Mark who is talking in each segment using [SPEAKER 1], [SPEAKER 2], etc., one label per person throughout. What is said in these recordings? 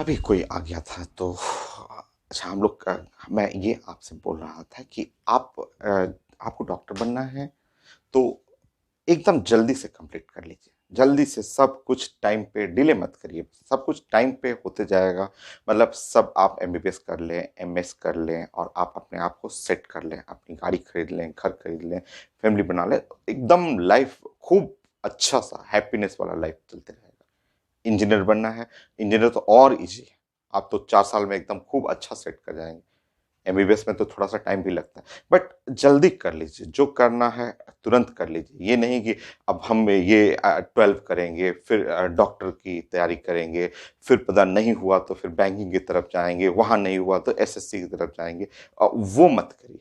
[SPEAKER 1] अभी कोई आ गया था तो अच्छा हम लोग मैं ये आपसे बोल रहा था कि आपको डॉक्टर बनना है तो एकदम जल्दी से कंप्लीट कर लीजिए। जल्दी से सब कुछ टाइम पे डिले मत करिए। सब कुछ टाइम पे होते जाएगा। मतलब सब आप एमबीबीएस कर लें, एमएस कर लें और आप अपने आप को सेट कर लें, अपनी गाड़ी खरीद लें, घर खरीद लें, फैमिली बना लें, एकदम लाइफ खूब अच्छा सा हैप्पीनेस वाला लाइफ चलते रहेगा। इंजीनियर बनना है, इंजीनियर तो और इजी है। आप तो 4 साल में एकदम खूब अच्छा सेट कर जाएंगे। एमबीबीएस में तो थोड़ा सा टाइम भी लगता है, बट जल्दी कर लीजिए। जो करना है तुरंत कर लीजिए। ये नहीं कि अब हम ये 12 करेंगे, फिर डॉक्टर की तैयारी करेंगे, फिर पता नहीं हुआ तो फिर बैंकिंग की तरफ जाएंगे, वहां नहीं हुआ तो एसएससी की तरफ जाएंगे। वो मत करिए।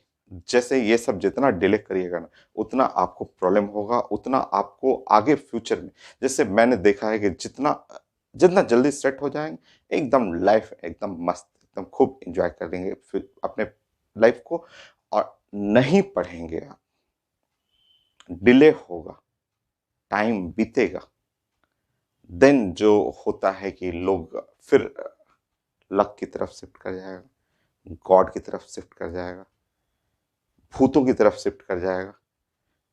[SPEAKER 1] जैसे ये सब जितना डिले करिएगा ना, उतना आपको प्रॉब्लम होगा, उतना आपको आगे फ्यूचर में, जैसे मैंने देखा है कि जितना जितना जल्दी सेट हो जाएंगे, एकदम लाइफ एकदम मस्त, एकदम खूब एंजॉय करेंगे फिर अपने लाइफ को। और नहीं पढ़ेंगे आप, डिले होगा, टाइम बीतेगा, देन जो होता है कि लोग फिर लक की तरफ शिफ्ट कर जाएगा, गॉड की तरफ शिफ्ट कर जाएगा, भूतों की तरफ शिफ्ट कर जाएगा।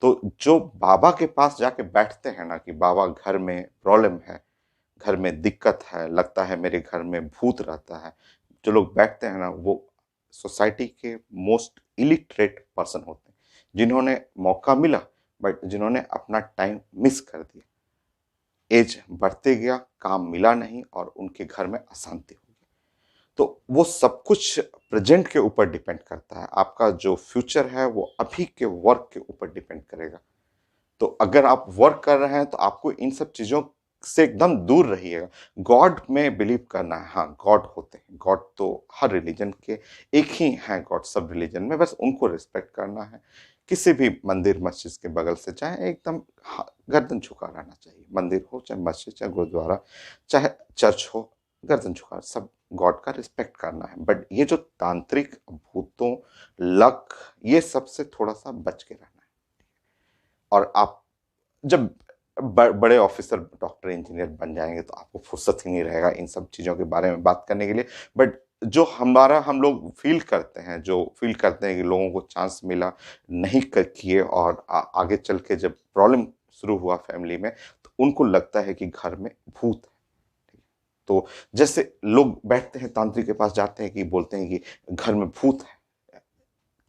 [SPEAKER 1] तो जो बाबा के पास जाके बैठते हैं ना कि बाबा घर में प्रॉब्लम है, घर में दिक्कत है, लगता है मेरे घर में भूत रहता है, जो लोग बैठते हैं ना वो सोसाइटी के मोस्ट इलिटरेट पर्सन होते हैं, जिन्होंने मौका मिला बट जिन्होंने अपना टाइम मिस कर दिया। एज बढ़ते गया, काम मिला नहीं और उनके घर में अशांति हो गई। तो वो सब कुछ प्रेजेंट के ऊपर डिपेंड करता है। आपका जो फ्यूचर है वो अभी के वर्क के ऊपर डिपेंड करेगा। तो अगर आप वर्क कर रहे हैं तो आपको इन सब चीजों से एकदम दूर रहिएगा। गॉड में बिलीव करना है, हाँ गॉड होते हैं, गॉड तो हर रिलीजन के एक ही हैं, गॉड सब रिलीजन में, बस उनको रिस्पेक्ट करना है। किसी भी मंदिर मस्जिद के बगल से चाहे एकदम गर्दन झुका रहना चाहिए। मंदिर हो चाहे मस्जिद चाहे गुरुद्वारा चाहे चर्च हो, गर्दन झुका, सब गॉड का रिस्पेक्ट करना है। बट ये जो तांत्रिक भूतों, लक, ये सबसे थोड़ा सा बच के रहना है। और आप जब बड़े ऑफिसर डॉक्टर इंजीनियर बन जाएंगे तो आपको फुर्सत ही नहीं रहेगा इन सब चीज़ों के बारे में बात करने के लिए। बट जो हम लोग फील करते हैं, जो फील करते हैं कि लोगों को चांस मिला, नहीं कर किए और आगे चल के जब प्रॉब्लम शुरू हुआ फैमिली में, तो उनको लगता है कि घर में भूत है। तो जैसे लोग बैठते हैं तांत्रिक के पास जाते हैं कि बोलते हैं कि घर में भूत है,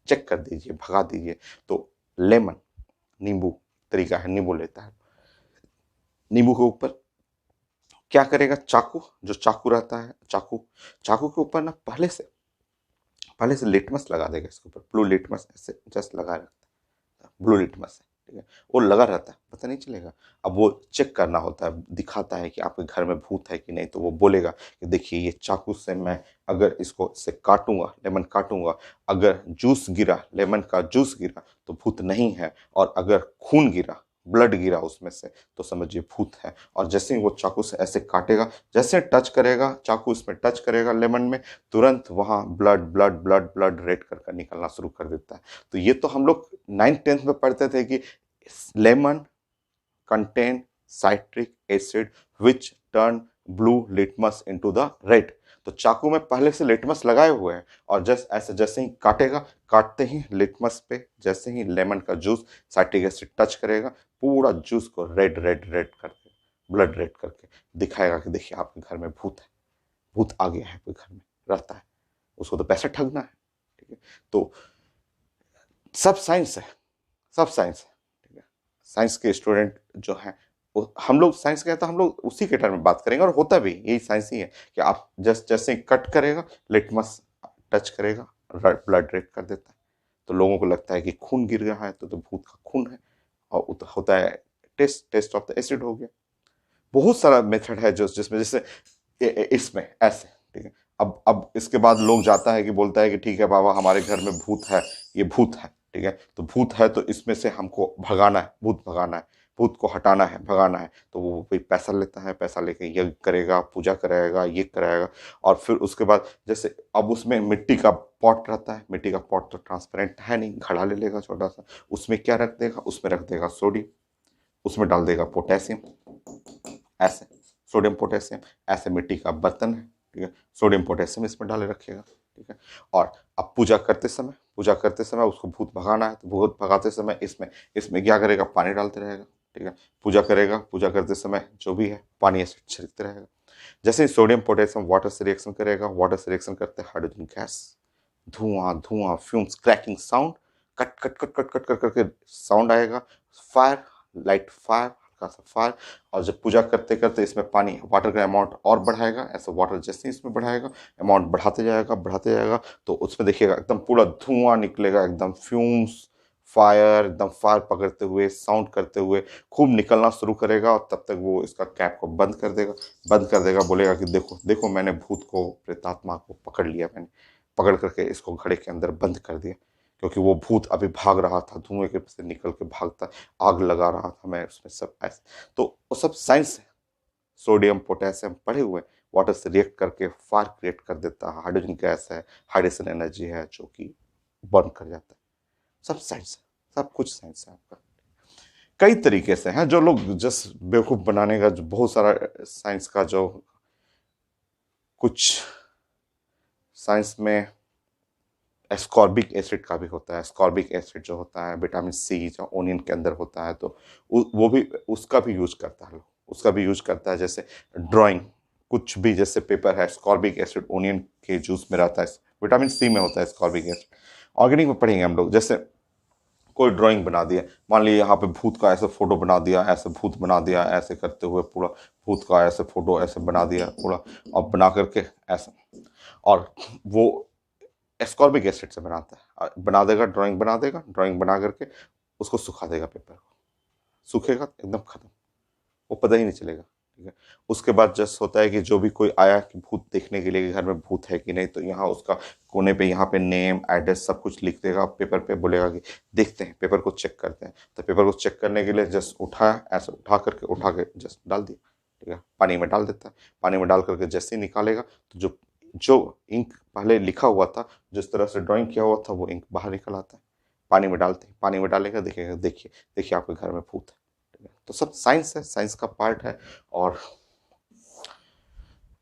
[SPEAKER 1] चेक कर दीजिए, भगा दीजिए। तो लेमन, नींबू तरीका है, नींबू लेता है, नींबू के ऊपर क्या करेगा, चाकू, जो चाकू रहता है, चाकू, चाकू के ऊपर ना पहले से लिटमस लगा देगा। इसके ऊपर ब्लू लिटमस ऐसे जस्ट लगा रहता है, ब्लू लिटमस है, ठीक है, वो लगा रहता है, पता नहीं चलेगा। अब वो चेक करना होता है, दिखाता है कि आपके घर में भूत है कि नहीं। तो वो बोलेगा कि देखिए ये चाकू से मैं अगर इसको से काटूंगा, लेमन काटूंगा, अगर जूस गिरा, लेमन का जूस गिरा तो भूत नहीं है, और अगर खून गिरा, ब्लड गिरा उसमें से, तो समझिए भूत है। और जैसे ही वो चाकू से ऐसे काटेगा, जैसे टच करेगा, चाकू इसमें टच करेगा लेमन में, तुरंत वहां blood blood blood blood red कर निकलना शुरू कर देता है। तो ये तो हम लोग 9th 10th में पढ़ते थे कि lemon contain citric acid which turn blue litmus into the red. तो चाकू में पहले से लिटमस लगाए हुए हैं, और जैसे ही काटेगा, काटते ही लिटमस पे जैसे ही लेमन का जूस साइट्रिक एसिड टच करेगा, पूरा जूस को रेड रेड रेड करके, ब्लड रेड करके दिखाएगा कि देखिए आपके घर में भूत है, भूत आ गया है, आपके घर में रहता है, उसको तो पैसा ठगना है, ठीक है। तो सब साइंस है, सब साइंस है, ठीक है। साइंस के स्टूडेंट जो हैं, हम लोग साइंस के, तो हम लोग उसी के टर्म में बात करेंगे, और होता भी यही साइंस ही है कि आप जैसे कट करेगा, लिटमस टच करेगा, ब्लड रेड कर देता है। तो लोगों को लगता है कि खून गिर रहा है तो भूत का खून है, और होता है taste taste of the acid हो गया। बहुत सारा मेथड है जो जिसमें जैसे इसमें ऐसे, ठीक है। अब इसके बाद लोग जाता है कि बोलता है कि ठीक है बाबा हमारे घर में भूत है, ये भूत है, ठीक है। तो भूत है तो इसमें से हमको भगाना है, भूत भगाना है, भूत को हटाना है, भगाना है। तो वो कोई पैसा लेता है, पैसा लेके यज्ञ करेगा, पूजा कराएगा, ये कराएगा। और फिर उसके बाद जैसे अब उसमें मिट्टी का पॉट रहता है, मिट्टी का पॉट तो ट्रांसपेरेंट है नहीं, घड़ा ले लेगा छोटा सा, उसमें क्या रख देगा, उसमें रख देगा सोडियम, उसमें डाल देगा पोटेशियम, ऐसे सोडियम पोटेशियम, ऐसे मिट्टी का बर्तन है, ठीक है, सोडियम पोटेशियम इसमें डाले रखिएगा, ठीक है। और अब पूजा करते समय उसको भूत भगाना है, तो भूत भगाते समय इसमें इसमें क्या करेगा, पानी डालते रहेगा, ठीक है। पूजा करते समय जो भी है पानी ऐसे छिड़कते रहेगा। जैसे ही सोडियम पोटेशियम वाटर से रिएक्शन करेगा, वाटर से रिएक्शन करते हाइड्रोजन गैस, धुआं धुआं, fumes, cracking sound, cut cut cut cut cut cut करके साउंड आएगा, फायर, लाइट फायर, हल्का सा फायर। और जब पूजा करते करते इसमें पानी वाटर का अमाउंट और बढ़ाएगा, ऐसा वाटर जैसे ही इसमें बढ़ाएगा अमाउंट बढ़ाते जाएगा, तो उसमें देखिएगा एकदम पूरा धुआं निकलेगा, एकदम फ्यूम्स, फायर, एकदम फायर पकड़ते हुए, साउंड करते हुए खूब निकलना शुरू करेगा। और तब तक वो इसका कैप को बंद कर देगा, बोलेगा कि देखो देखो, मैंने भूत को, प्रेतात्मा को पकड़ लिया, मैंने पकड़ करके इसको घड़े के अंदर बंद कर दिया, क्योंकि वो भूत अभी भाग रहा था, धुएं के से निकल के भागता, आग लगा रहा था मैं उसमें, सब ऐसे। तो वो सब साइंस है, सोडियम पोटेशियम पढ़े हुए, वाटर से रिएक्ट करके फायर क्रिएट कर देता है, हाइड्रोजन गैस है, हाइड्रोजन एनर्जी है जो कि बर्न कर जाता है। सब साइंस है, सब कुछ साइंस है आपका। कई तरीके से हैं जो लोग जस्ट बेवकूफ बनाने का, जो बहुत सारा साइंस का, जो कुछ साइंस में एस्कॉर्बिक एसिड का भी होता है। एस्कॉर्बिक एसिड जो होता है विटामिन सी जो ओनियन के अंदर होता है, तो वो भी, उसका भी यूज करता है लोग, उसका भी यूज करता है। जैसे ड्राइंग, कुछ भी जैसे पेपर है, एस्कॉर्बिक एसिड ओनियन के जूस में रहता है, विटामिन सी में होता है एस्कॉर्बिक एसिड। ऑर्गेनिक में पढ़ेंगे हम लोग। जैसे कोई ड्राइंग बना दिया, मान लीजिए यहाँ पे भूत का ऐसे फोटो बना दिया, ऐसे भूत बना दिया, ऐसे करते हुए पूरा भूत का ऐसे फोटो ऐसे बना दिया पूरा, और बना करके ऐसा, और वो एस्कॉर्बिक एसिड से बनाता है, बना देगा, ड्राइंग बना करके उसको सुखा देगा, पेपर को सूखेगा एकदम खत्म, वो पता ही नहीं चलेगा, ठीक है। उसके बाद जस्ट होता है कि जो भी कोई आया कि भूत देखने के लिए कि घर में भूत है कि नहीं, तो यहाँ उसका कोने पे यहाँ पे नेम एड्रेस सब कुछ लिख देगा पेपर पे, बोलेगा कि देखते हैं, पेपर को चेक करते हैं। तो पेपर को चेक करने के लिए जस्ट उठाया, ऐसे उठा के जस्ट डाल दिया, ठीक है, पानी में डाल देता है। पानी में डाल करके जैसे ही निकालेगा, तो जो जो इंक पहले लिखा हुआ था, जिस तरह से ड्राइंग किया हुआ था, वो इंक बाहर निकल आता है। पानी में डालते हैं, पानी में डालेगा, देखिएगा, देखिए देखिए आपके घर में भूत है, ठीक है। तो सब साइंस है, साइंस का पार्ट है। और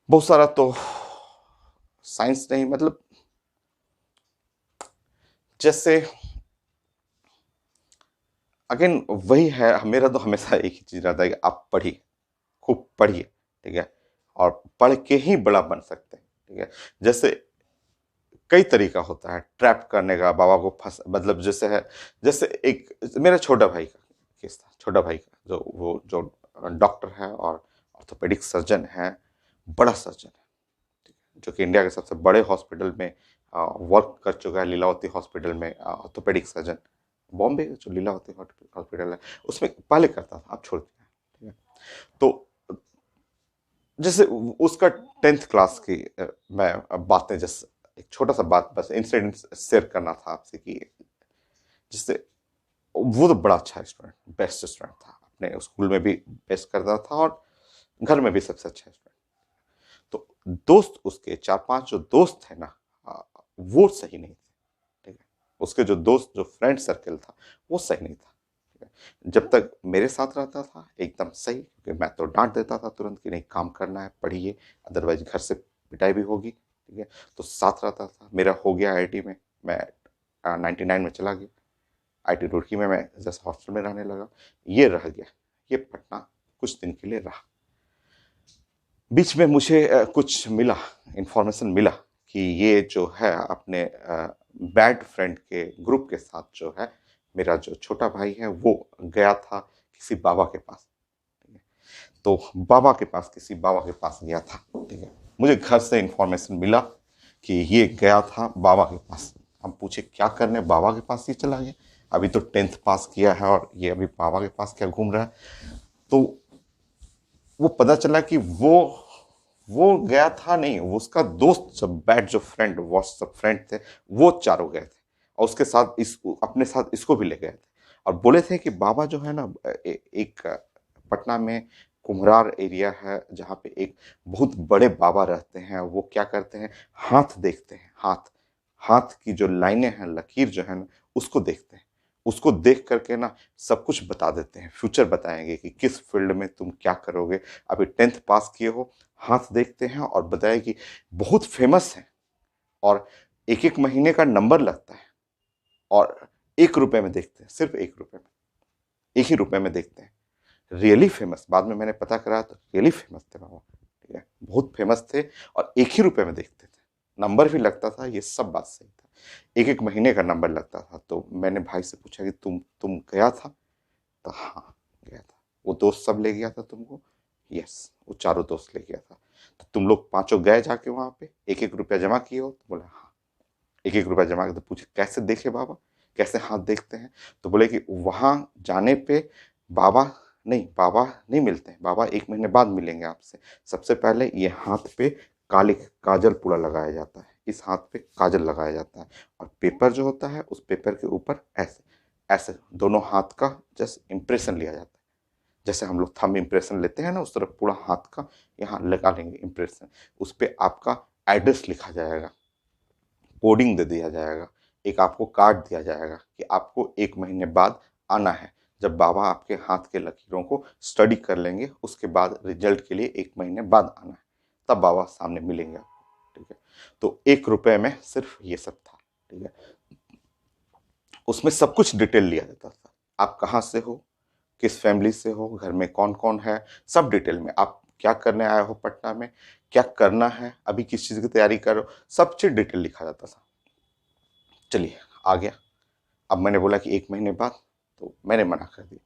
[SPEAKER 1] बहुत सारा तो साइंस नहीं, मतलब जैसे अगेन वही है, मेरा तो हमेशा एक ही चीज रहता है कि आप पढ़िए, खूब पढ़िए, ठीक है, और पढ़ के ही बड़ा बन सकते हैं, ठीक है। जैसे कई तरीका होता है ट्रैप करने का, बाबा को फंस, मतलब जैसे है, जैसे एक मेरा छोटा भाई का केस था, छोटा भाई का, जो डॉक्टर है और ऑर्थोपेडिक सर्जन है, बड़ा सर्जन है, ठीक है, जो कि इंडिया के सबसे बड़े हॉस्पिटल में वर्क कर चुका है, लीलावती हॉस्पिटल में ऑर्थोपेडिक सर्जन, बॉम्बे जो लीलावती हॉस्पिटल है उसमें पहले करता था, अब छोड़ दिया, ठीक है। तो जैसे उसका 10th क्लास की मैं बातें, जैसे एक छोटा सा बात, बस इंसिडेंट शेयर करना था आपसे कि जिससे, वो तो बड़ा अच्छा स्टूडेंट, बेस्ट स्टूडेंट था, अपने स्कूल में भी बेस्ट करता था और घर में भी सबसे अच्छा स्टूडेंट। तो दोस्त उसके 4-5 जो दोस्त थे ना, वो सही नहीं थे, ठीक है। उसके जो दोस्त, जो फ्रेंड सर्कल था, वो सही नहीं था, ठीक है। जब तक मेरे साथ रहता था एकदम सही, क्योंकि मैं तो डांट देता था तुरंत कि नहीं, काम करना है, पढ़िए, अदरवाइज घर से पिटाई भी होगी, ठीक है। तो साथ रहता था, मेरा हो गया आईआईटी में, मैं 99 में चला गया आईआईटी रुड़की में, मैं जैसे हॉस्टल में रहने लगा, ये रह गया, ये पटना कुछ दिन के लिए रहा। बीच में मुझे कुछ मिला, इंफॉर्मेशन मिला कि ये जो है अपने बैड फ्रेंड के ग्रुप के साथ जो है, मेरा जो छोटा भाई है वो गया था किसी बाबा के पास, ठीक है। तो किसी बाबा के पास गया था, ठीक है। मुझे घर से इंफॉर्मेशन मिला कि ये गया था बाबा के पास। हम पूछे क्या करने बाबा के पास ये चला गया, अभी तो 10th पास किया है और ये अभी बाबा के पास क्या घूम रहा है। तो वो पता चला कि वो गया था नहीं, वो उसका दोस्त, सब बैड जो फ्रेंड, वो सब फ्रेंड थे, वो चारों गए थे, और उसके साथ अपने साथ इसको भी ले गए थे। और बोले थे कि बाबा जो है ना, एक पटना में कुम्हरार एरिया है जहाँ पे एक बहुत बड़े बाबा रहते हैं, वो क्या करते हैं, हाथ देखते हैं, हाथ हाथ की जो लाइनें हैं, लकीर जो है ना, उसको देखते हैं। उसको देख करके ना सब कुछ बता देते हैं, फ्यूचर बताएंगे कि किस फील्ड में तुम क्या करोगे। अभी 10th पास किए हो, हाथ देखते हैं और बताए कि बहुत फेमस है, और एक एक महीने का नंबर लगता है, और 1 रुपए में देखते हैं, सिर्फ 1 रुपए में, 1 ही रुपए में देखते हैं। रियली फेमस, बाद में मैंने पता करा तो रियली फेमस थे बाबा, ठीक है, बहुत फेमस थे, और 1 ही रुपए में देखते थे, नंबर भी लगता था, ये सब बात सही था, एक एक महीने का नंबर लगता था। तो मैंने भाई से पूछा कि तुम गया था? तो हाँ, गया था। वो दोस्त सब ले गया था तुमको? यस, वो चारों दोस्त ले गया था। तो तुम लोग पांचों गए जाके वहां पे, एक एक रुपया जमा किए हो? तो बोला हाँ, एक एक रुपया जमा किया। तो पूछे कैसे देखे बाबा, कैसे हाथ देखते हैं? तो बोले कि वहां जाने पे बाबा बाबा नहीं मिलते हैं, बाबा 1 महीने बाद मिलेंगे आपसे। सबसे पहले ये हाथ पे काले काजल पूरा लगाया जाता है, इस हाथ पे काजल लगाया जाता है, और पेपर जो होता है उस पेपर के ऊपर ऐसे ऐसे दोनों हाथ का जस्ट इम्प्रेशन लिया जाता है, जैसे हम लोग थंब इम्प्रेशन लेते हैं ना, उस तरह पूरा हाथ का यहाँ लगा लेंगे इम्प्रेशन। उस पर आपका एड्रेस लिखा जाएगा, कोडिंग दे दिया जाएगा, एक आपको कार्ड दिया जाएगा कि आपको 1 महीने बाद आना है। जब बाबा आपके हाथ के लकीरों को स्टडी कर लेंगे, उसके बाद रिजल्ट के लिए 1 महीने बाद आना है, तब बाबा सामने मिलेंगे आपको, ठीक है। तो 1 रुपए में सिर्फ ये सब था, ठीक है। उसमें सब कुछ डिटेल लिया जाता था, आप कहाँ से हो, किस फैमिली से हो, घर में कौन कौन है, सब डिटेल में, आप क्या करने आए हो पटना में, क्या करना है, अभी किस चीज़ की तैयारी करो, सब चीज़ डिटेल लिखा जाता था। चलिए, आ गया। अब मैंने बोला कि 1 महीने बाद, तो मैंने मना कर दिया,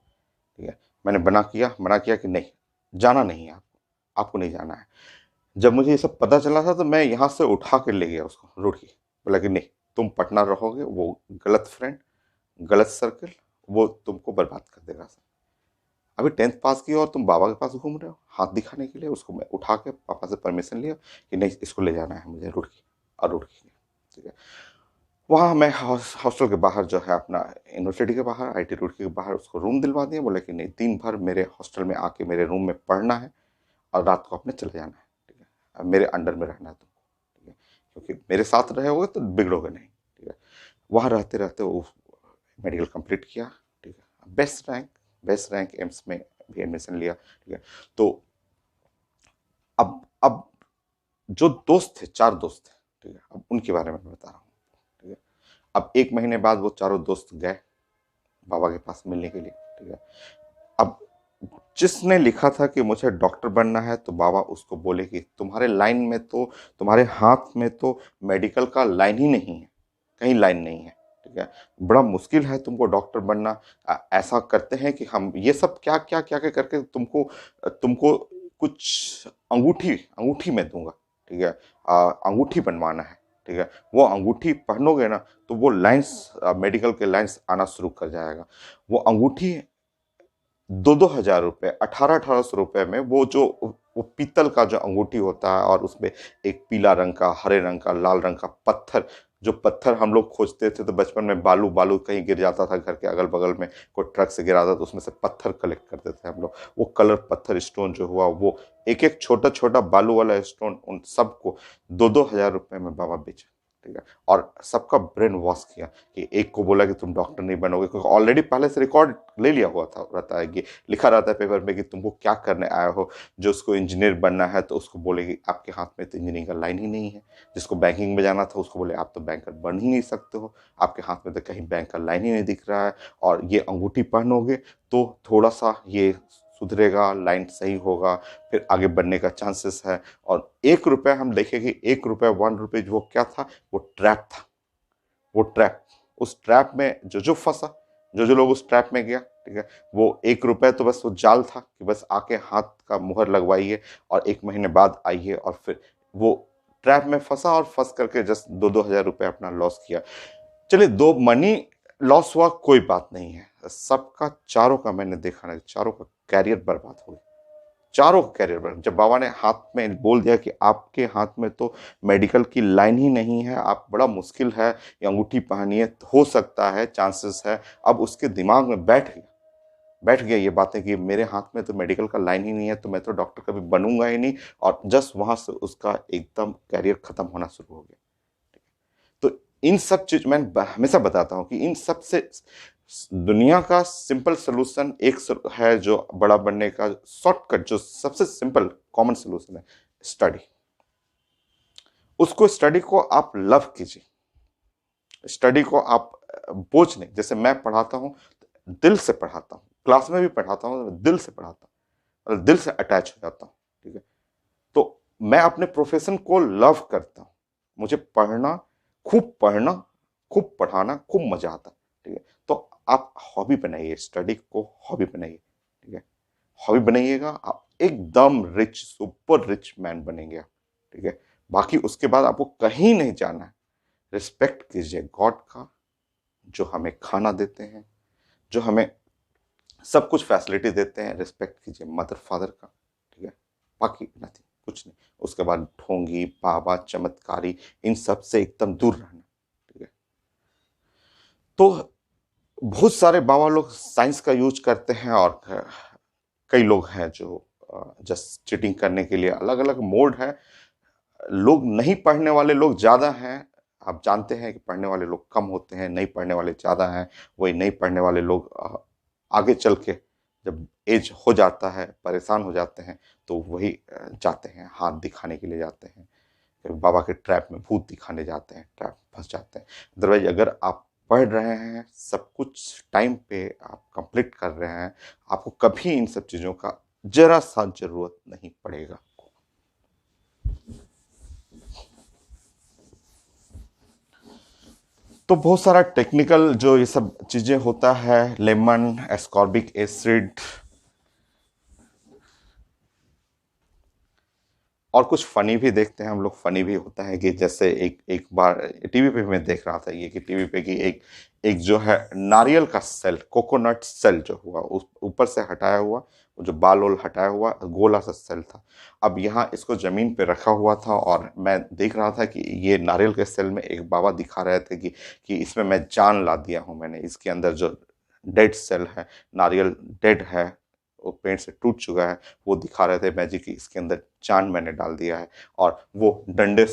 [SPEAKER 1] ठीक है। मैंने मना किया कि नहीं, जाना नहीं है आपको, आपको नहीं जाना है। जब मुझे ये सब पता चला था तो मैं यहाँ से उठा के ले गया उसको, रोड की, बोला कि नहीं, तुम पटना रहोगे, वो गलत फ्रेंड, गलत सर्कल, वो तुमको बर्बाद कर देगा। अभी 10th पास किया और तुम बाबा के पास घूम रहे हो हाथ दिखाने के लिए? उसको मैं उठा के पापा से परमिशन लिया कि नहीं, इसको ले जाना है मुझे रुड़की, और रुड़की, ठीक है। वहाँ मैं हॉस्टल के बाहर जो है अपना, यूनिवर्सिटी के बाहर, आईटी रुड़की के बाहर उसको रूम दिलवा दिया। बोले कि नहीं, दिन भर मेरे हॉस्टल में आके मेरे रूम में पढ़ना है, और रात को अपने चले जाना है, ठीक है। अब मेरे अंडर में रहना है तुमको, ठीक है, क्योंकि मेरे साथ रहे होगे तो बिगड़ोगे नहीं, ठीक है। वहाँ रहते रहते वो मेडिकल कंप्लीट किया, ठीक है। बेस्ट रैंक एम्स में भी एडमिशन लिया, ठीक है। तो अब जो दोस्त थे, 4 दोस्त थे, ठीक है, अब उनके बारे में मैं बता रहा हूँ, ठीक है। अब 1 महीने बाद वो चारों दोस्त गए बाबा के पास मिलने के लिए, ठीक है। अब जिसने लिखा था कि मुझे डॉक्टर बनना है, तो बाबा उसको बोले कि तुम्हारे लाइन में तो, तुम्हारे हाथ में तो मेडिकल का लाइन ही नहीं है, कहीं लाइन नहीं है, ठीक है। बड़ा मुश्किल है तुमको डॉक्टर बनना। ऐसा करते हैं कि हम ये सब क्या क्या क्या क्या करके तुमको तुमको कुछ अंगूठी अंगूठी में दूंगा, ठीक है। अंगूठी बनवाना है, ठीक है। वो अंगूठी पहनोगे ना, तो वो लाइंस, मेडिकल के लाइंस आना शुरू कर जाएगा। वो अंगूठी 2-2 हज़ार रुपये, 1800-1800 रुपये में, वो पीतल का जो अंगूठी होता है, और उसमें एक पीला रंग का, हरे रंग का, लाल रंग का पत्थर, जो पत्थर हम लोग खोजते थे तो बचपन में बालू बालू कहीं गिर जाता था, घर के अगल बगल में कोई ट्रक से गिरा था, तो उसमें से पत्थर कलेक्ट करते थे हम लोग। वो कलर पत्थर स्टोन जो हुआ, वो एक एक छोटा छोटा बालू वाला स्टोन, उन सबको 2-2 हज़ार रुपये में बाबा बेचा, ठीक है। और सबका ब्रेन वॉश किया, कि एक को बोला कि तुम डॉक्टर नहीं बनोगे, क्योंकि ऑलरेडी पहले से रिकॉर्ड ले लिया हुआ था, रहता है कि लिखा रहता है पेपर में कि तुमको क्या करने आए हो। जो उसको इंजीनियर बनना है तो उसको बोले कि आपके हाथ में तो इंजीनियरिंग का लाइन ही नहीं है। जिसको बैंकिंग में जाना था उसको बोले आप तो बैंकर बन ही नहीं सकते हो, आपके हाथ में तो कहीं बैंक का लाइन ही नहीं दिख रहा है, और ये अंगूठी पहनोगे तो थोड़ा सा ये सुधरेगा, लाइन सही होगा, फिर आगे बढ़ने का चांसेस है। और 1 रुपया, हम देखें कि 1 रुपया, 1 रुपीज, वो क्या था? वो ट्रैप था, वो ट्रैप। उस ट्रैप में जो जो फंसा, जो जो लोग उस ट्रैप में गया, ठीक है, वो 1 रुपया तो बस वो जाल था कि बस आके हाथ का मुहर लगवाइए और 1 महीने बाद आइए, और फिर वो ट्रैप में फंसा और फंस करके जस्ट 2-2 हज़ार रुपये अपना लॉस किया। चलिए, दो मनी लॉस हुआ, कोई बात नहीं है, सबका, चारों का मैंने देखा ना, चारों का कैरियर बर्बाद हो गया, चारों कैरियर पर। जब बाबा ने हाथ में बोल दिया कि आपके हाथ में तो मेडिकल की लाइन ही नहीं है, आप, बड़ा मुश्किल है, ये अंगूठी पहनिए, हो सकता है, चांसेस है, अब उसके दिमाग में बैठ गया ये बातें कि मेरे हाथ में तो मेडिकल का लाइन ही नहीं है, तो मैं तो डॉक्टर कभी बनूंगा ही नहीं। और जस्ट वहां से उसका एकदम कैरियर खत्म होना शुरू हो गया। तो इन सब चीज मैं हमेशा बताता हूँ कि इन सब से दुनिया का सिंपल सोल्यूशन एक है जो बड़ा बनने का शॉर्टकट, जो सबसे सिंपल कॉमन सोल्यूशन है, स्टडी। उसको स्टडी को आप लव कीजिए, स्टडी को आप बोझ नहीं। जैसे मैं पढ़ाता हूँ, दिल से पढ़ाता हूँ, क्लास में भी पढ़ाता हूँ, दिल से पढ़ाता हूँ और दिल से अटैच हो जाता हूँ। ठीक है, तो मैं अपने प्रोफेशन को लव करता हूँ। मुझे पढ़ना, खूब पढ़ाना, खूब मजा आता है। ठीक है, तो आप हॉबी बनाइए, स्टडी को हॉबी बनाइए। ठीक है, हॉबी बनाइएगा, आप एकदम रिच, सुपर रिच मैन बनेंगे आप। ठीक है, बाकी उसके बाद आपको कहीं नहीं जाना है। रिस्पेक्ट कीजिए गॉड का, जो हमें खाना देते हैं, जो हमें सब कुछ फैसिलिटी देते हैं। रिस्पेक्ट कीजिए मदर फादर का। ठीक है, बाकी नथिंग, कुछ नहीं। उसके बाद ढोंगी, बाबा, चमत्कारी, इन सब से एकदम दूर रहना। ठीक है, तो बहुत सारे बाबा लोग साइंस का यूज करते हैं, और कई लोग हैं जो जस्ट चीटिंग करने के लिए अलग अलग मोड है। लोग नहीं पढ़ने वाले लोग ज्यादा हैं। आप जानते हैं कि पढ़ने वाले लोग कम होते हैं, नहीं पढ़ने वाले ज्यादा हैं। वही नहीं पढ़ने वाले लोग आगे चल के जब एज हो जाता है, परेशान हो जाते हैं, तो वही जाते हैं, हाथ दिखाने के लिए जाते हैं, फिर बाबा के ट्रैप में भूत दिखाने जाते हैं, ट्रैप फंस जाते हैं। अदरवाइज अगर आप पढ़ रहे हैं, सब कुछ टाइम पे आप कंप्लीट कर रहे हैं, आपको कभी इन सब चीजों का जरा सा जरूरत नहीं पड़ेगा। तो बहुत सारा टेक्निकल जो ये सब चीजें होता है, लेमन, एस्कॉर्बिक एसिड, और कुछ फनी भी देखते हैं हम लोग। फनी भी होता है कि जैसे एक एक बार टीवी पे मैं देख रहा था, ये कि टीवी पे कि एक एक जो है नारियल का सेल, कोकोनट सेल जो हुआ, उस ऊपर से हटाया हुआ, वो जो बाल वाल हटाया हुआ गोला सा सेल था। अब यहाँ इसको जमीन पे रखा हुआ था, और मैं देख रहा था कि ये नारियल के सेल में एक बाबा दिखा रहे थे कि इसमें मैं जान ला दिया हूँ मैंने, इसके अंदर जो डेड सेल है, नारियल डेड है, वो पेड़ से टूट चुका है, वो दिखा रहे थे मैजिक की इसके अंदर चांद मैंने डाल दिया है। और वो डंडे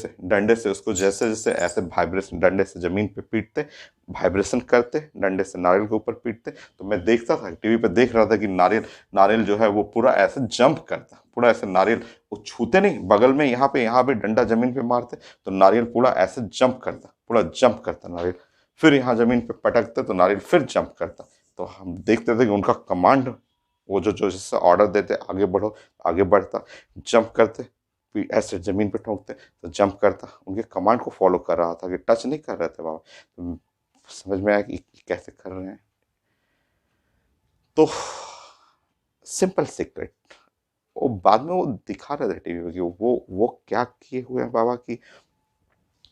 [SPEAKER 1] से उसको जैसे जैसे ऐसे वाइब्रेशन, डंडे से जमीन पे पीटते, वाइब्रेशन करते, डंडे से नारियल के ऊपर पीटते। तो मैं देखता था, टीवी पे देख रहा था कि नारियल नारियल जो है वो पूरा ऐसे जंप करता, पूरा ऐसे नारियल, वो छूते नहीं, बगल में यहाँ पे डंडा जमीन पे मारते, तो नारियल पूरा ऐसे जंप करता, पूरा जंप करता नारियल। फिर यहाँ जमीन पे पटकते तो नारियल फिर जंप करता। तो हम देखते थे कि उनका कमांड, वो जो जो जैसे ऑर्डर देते, आगे बढ़ो, आगे बढ़ता, जंप करते, फिर ऐसे जमीन पे ठोकते तो जंप करता। उनके कमांड को फॉलो कर रहा था, कि टच नहीं कर रहे थे बाबा। तो समझ में आया कि कैसे कर रहे हैं। तो सिंपल सीक्रेट, वो बाद में वो दिखा रहे थे टीवी पे कि वो क्या किए हुए हैं बाबा की।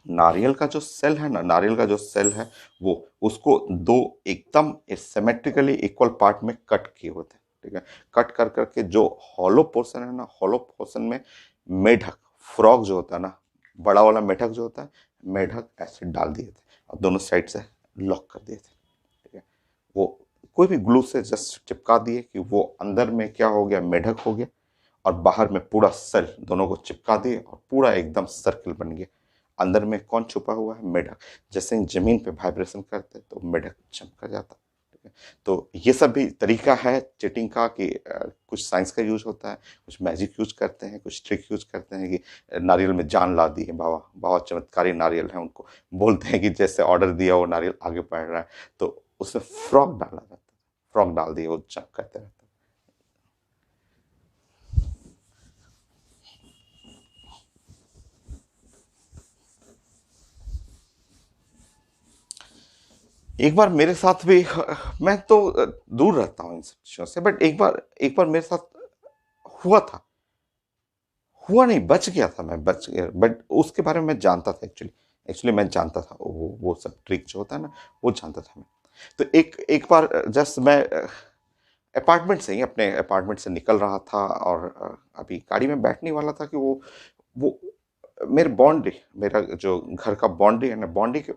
[SPEAKER 1] नारियल का जो सेल है ना, नारियल का जो सेल है, वो उसको दो एकदम सिमेट्रिकली इक्वल पार्ट में कट किए होते हैं। ठीक है, कट कर करके जो हॉलो पोर्शन है ना, हॉलो पोर्शन में मेढक, फ्रॉग जो होता है ना, बड़ा वाला मेढक जो होता है, मेढक ऐसे डाल दिए थे और दोनों साइड से लॉक कर दिए थे। ठीक है, वो कोई भी ग्लू से जस्ट चिपका दिए कि वो अंदर में क्या हो गया, मेढक हो गया, और बाहर में पूरा सेल, दोनों को चिपका दिए और पूरा एकदम सर्कल बन गया। अंदर में कौन छुपा हुआ है, मेढक। जैसे ही जमीन पे वाइब्रेशन करते तो मेढक जंप कर जाता। ठीक है, तो ये सब भी तरीका है चीटिंग का, कि कुछ साइंस का यूज होता है, कुछ मैजिक यूज करते हैं, कुछ ट्रिक यूज करते हैं, कि नारियल में जान ला दी है बाबा। बाबा चमत्कारी नारियल है, उनको बोलते हैं कि जैसे ऑर्डर दिया वो नारियल आगे बढ़ रहा है, तो उसमें फ्रॉग डाला जाता है, फ्रॉग डाल दिए, वो जंप करते रहते। एक बार मेरे साथ भी, मैं तो दूर रहता हूँ इन सब चीजों से, बट एक बार मेरे साथ हुआ था। हुआ नहीं, बच गया था, मैं बच गया, बट उसके बारे में मैं जानता था एक्चुअली। एक्चुअली मैं जानता था वो सब ट्रिक जो होता है ना, वो जानता था मैं। तो एक एक बार जस्ट मैं अपार्टमेंट से ही, अपने अपार्टमेंट से निकल रहा था, और अभी गाड़ी में बैठने वाला था कि वो मेरे बाउंड्री, मेरा जो घर का बाउंड्री है ना, बाउंड्री के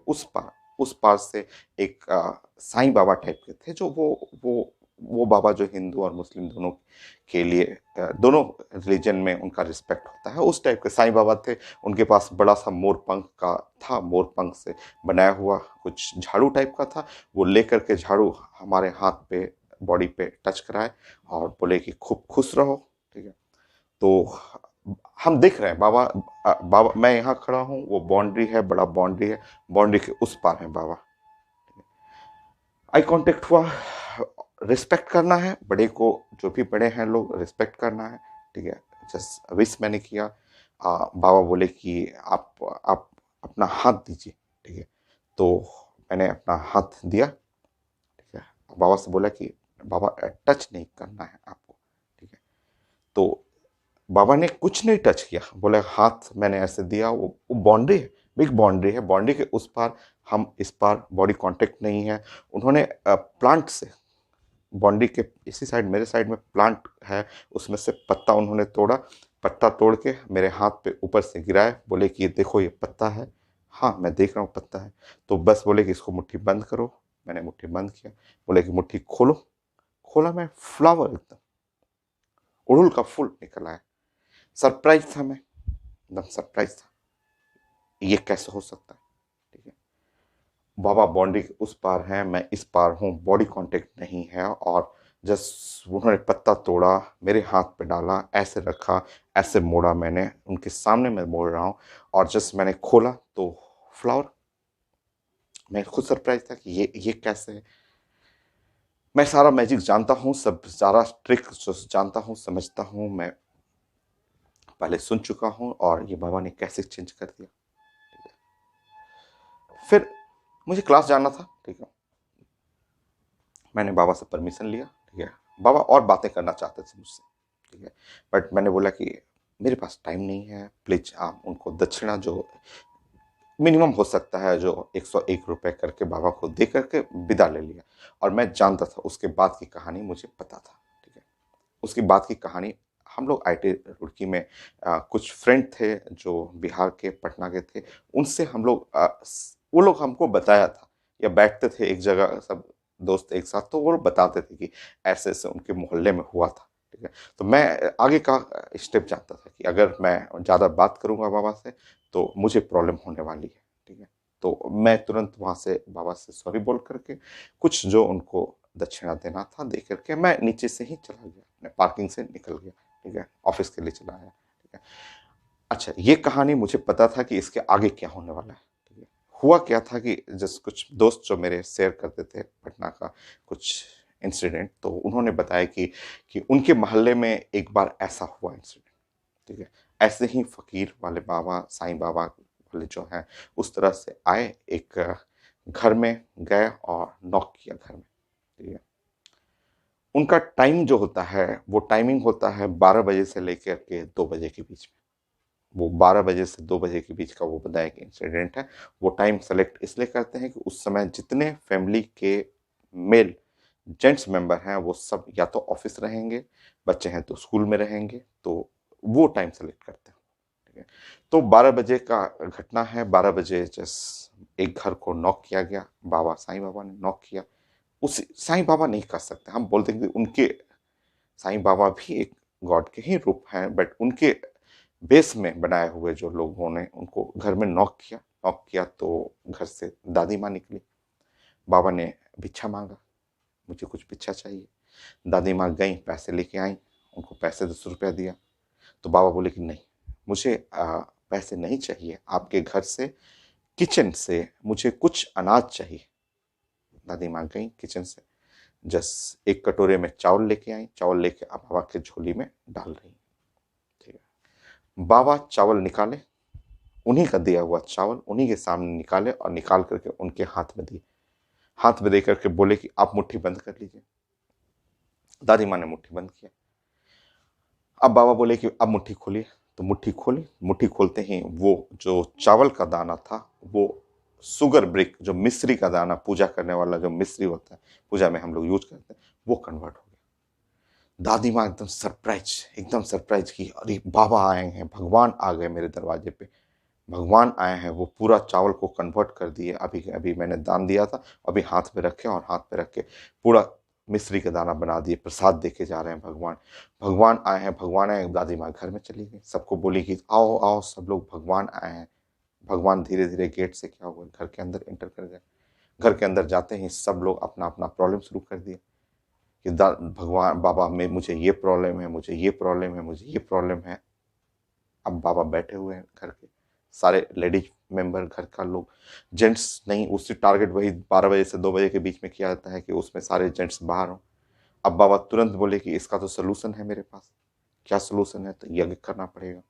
[SPEAKER 1] उस पार से एक साईं बाबा टाइप के थे, जो वो वो बाबा जो हिंदू और मुस्लिम दोनों के लिए दोनों रिलीजन में उनका रिस्पेक्ट होता है, उस टाइप के साईं बाबा थे। उनके पास बड़ा सा मोर पंख का था, मोर पंख से बनाया हुआ कुछ झाड़ू टाइप का था। वो लेकर के झाड़ू हमारे हाथ पे, बॉडी पे टच कराए और बोले कि खूब खुश रहो। ठीक है, तो हम देख रहे हैं बाबा, बाबा मैं यहाँ खड़ा हूँ, वो बाउंड्री है, बड़ा बाउंड्री है, बाउंड्री के उस पार है बाबा। आई कांटेक्ट हुआ, रिस्पेक्ट करना है बड़े को, जो भी बड़े हैं लोग रिस्पेक्ट करना है। ठीक है, जस्ट विश मैंने किया। बाबा बोले कि आप अपना हाथ दीजिए। ठीक है, तो मैंने अपना हाथ दिया। ठीक है, बाबा से बोला कि बाबा टच नहीं करना है आपको। ठीक है, तो बाबा ने कुछ नहीं टच किया, बोले हाथ मैंने ऐसे दिया, वो बाउंड्री है, बिग बाउंड्री है, बाउंड्री के उस पार, हम इस पार, बॉडी कांटेक्ट नहीं है। उन्होंने प्लांट से, बाउंड्री के इसी साइड, मेरे साइड में प्लांट है, उसमें से पत्ता उन्होंने तोड़ा, पत्ता तोड़ के मेरे हाथ पे ऊपर से गिराए, बोले कि ये देखो ये पत्ता है। हाँ मैं देख रहा हूँ पत्ता है। तो बस बोले कि इसको मुट्ठी बंद करो। मैंने मुट्ठी बंद किया। बोले कि मुट्ठी खोलो। खोला, मैं फ्लावर, एकदम उड़हुल का फूल निकल आया। सरप्राइज था मैं, एकदम सरप्राइज था, ये कैसे हो सकता है। ठीक है, बाबा बाउंड्री के उस पार हैं, मैं इस पार हूँ, बॉडी कांटेक्ट नहीं है। और जस्ट उन्होंने पत्ता तोड़ा, मेरे हाथ पे डाला, ऐसे रखा, ऐसे मोड़ा, मैंने उनके सामने मैं मोड़ रहा हूँ, और जस्ट मैंने खोला तो फ्लावर। मैं खुद सरप्राइज था कि ये कैसे है। मैं सारा मैजिक जानता हूँ, सब सारा ट्रिक जानता हूँ, समझता हूँ, मैं पहले सुन चुका हूँ, और ये बाबा ने कैसे चेंज कर दिया। फिर मुझे क्लास जाना था। ठीक है, मैंने बाबा से परमिशन लिया। ठीक है, बाबा और बातें करना चाहते थे मुझसे। ठीक है, बट मैंने बोला कि मेरे पास टाइम नहीं है, प्लीज आप उनको दक्षिणा जो मिनिमम हो सकता है, जो 101 रुपए करके बाबा को दे करके विदा ले लिया। और मैं जानता था उसके बाद की कहानी, मुझे पता था। ठीक है, उसके बाद की कहानी, हम लोग आईटी रुड़की में कुछ फ्रेंड थे जो बिहार के, पटना के थे, उनसे हम लोग वो लोग हमको बताया था, या बैठते थे एक जगह सब दोस्त एक साथ, तो वो लोग बताते थे कि ऐसे ऐसे उनके मोहल्ले में हुआ था। ठीक है, तो मैं आगे का स्टेप जानता था कि अगर मैं ज़्यादा बात करूंगा बाबा से तो मुझे प्रॉब्लम होने वाली है। ठीक है, तो मैं तुरंत वहाँ से बाबा से सॉरी बोल करके कुछ जो उनको दक्षिणा देना था दे करके मैं नीचे से ही चला गया, अपने पार्किंग से निकल गया। ठीक है, ऑफिस के लिए चला आया। ठीक है, अच्छा ये कहानी मुझे पता था कि इसके आगे क्या होने वाला है। ठीक है, हुआ क्या था कि जस्ट कुछ दोस्त जो मेरे शेयर करते थे पटना का कुछ इंसिडेंट, तो उन्होंने बताया कि उनके मोहल्ले में एक बार ऐसा हुआ इंसिडेंट। ठीक है, ऐसे ही फकीर वाले बाबा, साईं बाबा वाले जो हैं, उस तरह से आए, एक घर में गए और नॉक किया घर में। ठीक है, उनका टाइम जो होता है, वो टाइमिंग होता है 12 बजे से लेकर के 2 बजे के बीच में। वो 12 बजे से 2 बजे के बीच का वो बताया कि इंसिडेंट है। वो टाइम सेलेक्ट इसलिए करते हैं कि उस समय जितने फैमिली के मेल जेंट्स मेंबर हैं वो सब या तो ऑफिस रहेंगे, बच्चे हैं तो स्कूल में रहेंगे, तो वो टाइम सेलेक्ट करते हैं। ठीक है, तो 12 बजे का घटना है। 12 बजे जस्ट एक घर को नॉक किया गया, बाबा साईं बाबा ने नॉक किया। उस साईं बाबा नहीं कर सकते, हम बोल देंगे उनके, साईं बाबा भी एक गॉड के ही रूप हैं, बट उनके बेस में बनाए हुए जो लोगों ने उनको घर में नॉक किया। नॉक किया तो घर से दादी माँ निकली। बाबा ने भिक्षा मांगा, मुझे कुछ भिक्षा चाहिए। दादी माँ गई, पैसे लेके आई, उनको पैसे 10 रुपया दिया। तो बाबा बोले कि नहीं, मुझे पैसे नहीं चाहिए, आपके घर से, किचन से मुझे कुछ अनाज चाहिए। दादी माँ गई किचन से, जस्ट एक कटोरे में चावल लेके आई, चावल लेके अब बाबा के झोली में डाल रही। ठीक है, बाबा चावल निकाले, उन्हीं का दिया हुआ चावल उन्हीं के सामने निकाले और निकाल करके उनके हाथ में दिए। हाथ में दे करके बोले कि आप मुट्ठी बंद कर लीजिए। दादी माँ ने मुट्ठी बंद किया। अब बाबा बोले कि अब मुट्ठी खोलिए, तो मुट्ठी खोली। मुट्ठी खोलते ही वो जो चावल का दाना था, वो सुगर ब्रिक, जो मिश्री का दाना, पूजा करने वाला जो मिश्री होता है, पूजा में हम लोग यूज करते हैं, वो कन्वर्ट हो गया। दादी माँ एकदम सरप्राइज, एकदम सरप्राइज की, अरे बाबा आए हैं, भगवान आ गए मेरे दरवाजे पे, भगवान आए हैं, वो पूरा चावल को कन्वर्ट कर दिए। अभी अभी मैंने दान दिया था, अभी हाथ में रखे, और हाथ में रख के पूरा मिश्री का दाना बना दिए, प्रसाद देके जा रहे हैं। भगवान भगवान आए हैं, भगवान आए हैं। दादी माँ घर में चली गई, सबको बोली कि आओ आओ सब लोग, भगवान आए हैं। भगवान धीरे धीरे गेट से क्या हुआ, घर के अंदर एंटर कर गए। घर के अंदर जाते ही सब लोग अपना अपना प्रॉब्लम शुरू कर दिए कि भगवान बाबा में मुझे ये प्रॉब्लम है, मुझे ये प्रॉब्लम है, मुझे ये प्रॉब्लम है। अब बाबा बैठे हुए हैं घर के सारे लेडीज मेंबर, घर का लोग, जेंट्स नहीं, उससे टारगेट वही 12 बजे से 2 बजे के बीच में किया जाता है कि उसमें सारे जेंट्स बाहर हों। अब बाबा तुरंत बोले कि इसका तो सोल्यूशन है मेरे पास। क्या सोल्यूशन है? तो यज्ञ करना पड़ेगा।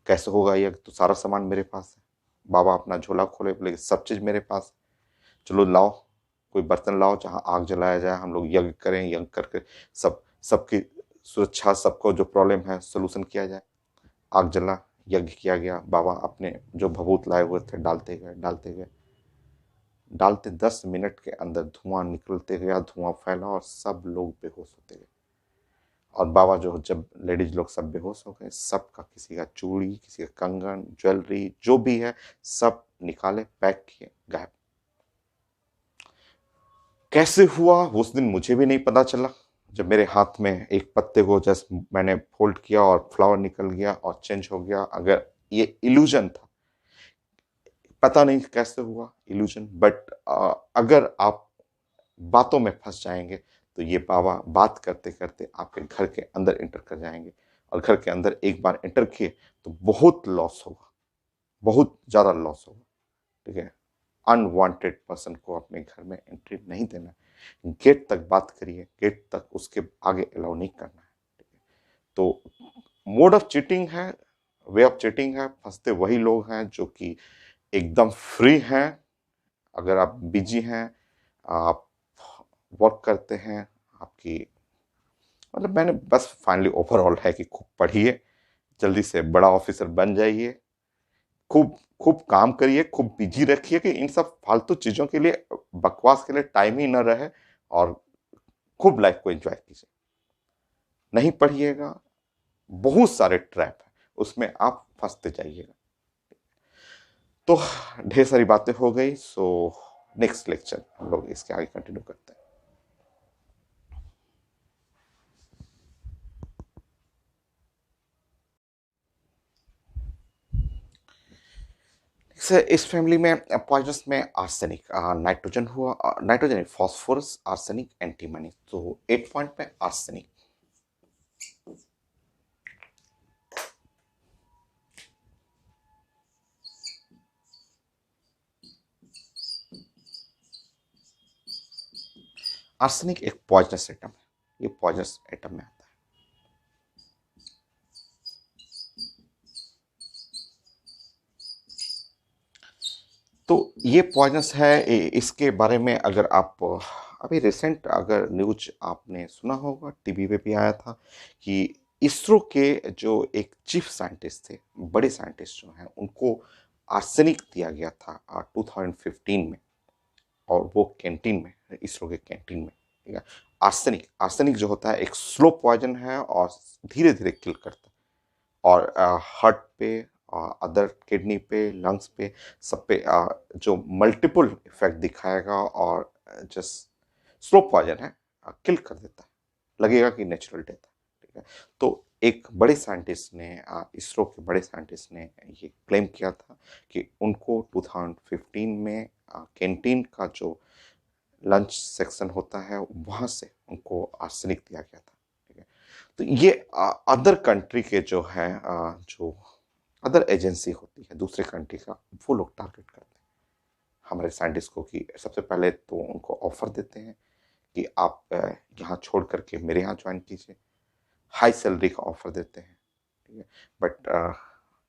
[SPEAKER 1] कैसे होगा यज्ञ? तो सारा सामान मेरे पास है। बाबा अपना झोला खोले, बोले सब चीज मेरे पास है, चलो लाओ, कोई बर्तन लाओ जहाँ आग जलाया जाए, हम लोग यज्ञ करें, यज्ञ करके सबकी सुरक्षा, सबको जो प्रॉब्लम है सोल्यूशन किया जाए। आग जला, यज्ञ किया गया। बाबा अपने जो भभूत लाए हुए थे डालते गए डालते गए, डालते 10 मिनट के अंदर धुआं निकलते गया, धुआं फैला और सब लोग बेहोश होते गए। और बाबा जो, जब लेडीज लोग सब बेहोश हो गए, सबका, किसी का चूड़ी, किसी का कंगन, ज्वेलरी जो भी है सब निकाले, पैक किए, गायब। कैसे हुआ उस दिन मुझे भी नहीं पता चला। जब मेरे हाथ में एक पत्ते को जस्ट मैंने फोल्ड किया और फ्लावर निकल गया और चेंज हो गया। अगर ये इल्यूजन था, पता नहीं कैसे हुआ इल्यूजन, बट अगर आप बातों में फंस जाएंगे तो ये बाबा बात करते करते आपके घर के अंदर एंटर कर जाएंगे। और घर के अंदर एक बार एंटर किए तो बहुत लॉस होगा, बहुत ज्यादा लॉस होगा। ठीक है, अनवांटेड पर्सन को अपने घर में एंट्री नहीं देना। गेट तक बात करिए, गेट तक, उसके आगे अलाउ नहीं करना है। ठीक है, तो मोड ऑफ चीटिंग है, वे ऑफ चीटिंग है, फंसते वही लोग हैं जो कि एकदम फ्री हैं। अगर आप बिजी हैं, आप वर्क करते हैं, आपकी, मतलब मैंने बस फाइनली ओवरऑल है कि खूब पढ़िए, जल्दी से बड़ा ऑफिसर बन जाइए, खूब खूब काम करिए, खूब बिजी रखिए कि इन सब फालतू चीजों के लिए, बकवास के लिए टाइम ही न रहे। और खूब लाइफ को एंजॉय कीजिए। नहीं पढ़िएगा, बहुत सारे ट्रैप है, उसमें आप फंसते जाइएगा। तो ढेर सारी बातें हो गई, सो नेक्स्ट लेक्चर हम लोग इसके आगे कंटिन्यू करते हैं। इस फैमिली में पॉइजनस में आर्सेनिक, नाइट्रोजन हुआ, नाइट्रोजन फॉस्फोरस, आर्सेनिक, एंटीमनी। तो 8 पॉइंट में आर्सेनिक। आर्सेनिक एक पॉइजनस एटम है, ये पॉइजनस एटम में आता है। तो ये पॉइजनस है। इसके बारे में अगर आप अभी रिसेंट अगर न्यूज आपने सुना होगा, टीवी पे भी आया था कि इसरो के जो एक चीफ साइंटिस्ट थे, बड़े साइंटिस्ट जो हैं, उनको आर्सेनिक दिया गया था 2015 में, और वो कैंटीन में, इसरो के कैंटीन में। ठीक है, आर्सेनिक, आर्सेनिक जो होता है एक स्लो पॉइजन है और धीरे धीरे किल करता है। और हार्ट पे, अदर किडनी पे, लंग्स पे, सब पे जो मल्टीपल इफेक्ट दिखाएगा, और जस्ट स्लो पॉइजन है, किल कर देता है, लगेगा कि नेचुरल डेथ है। ठीक है, तो एक बड़े साइंटिस्ट ने, इसरो के बड़े साइंटिस्ट ने ये क्लेम किया था कि उनको 2015 में कैंटीन का जो लंच सेक्शन होता है वहाँ से उनको आर्सेनिक दिया गया था। ठीक है, तो ये अदर कंट्री के जो है, जो अदर एजेंसी होती है दूसरे कंट्री का, वो लोग टारगेट करते हैं हमारे साइंटिस्ट को कि सबसे पहले तो उनको ऑफर देते हैं कि आप यहाँ छोड़ करके मेरे यहाँ ज्वाइन कीजिए, हाई सैलरी का ऑफर देते हैं। ठीक है, बट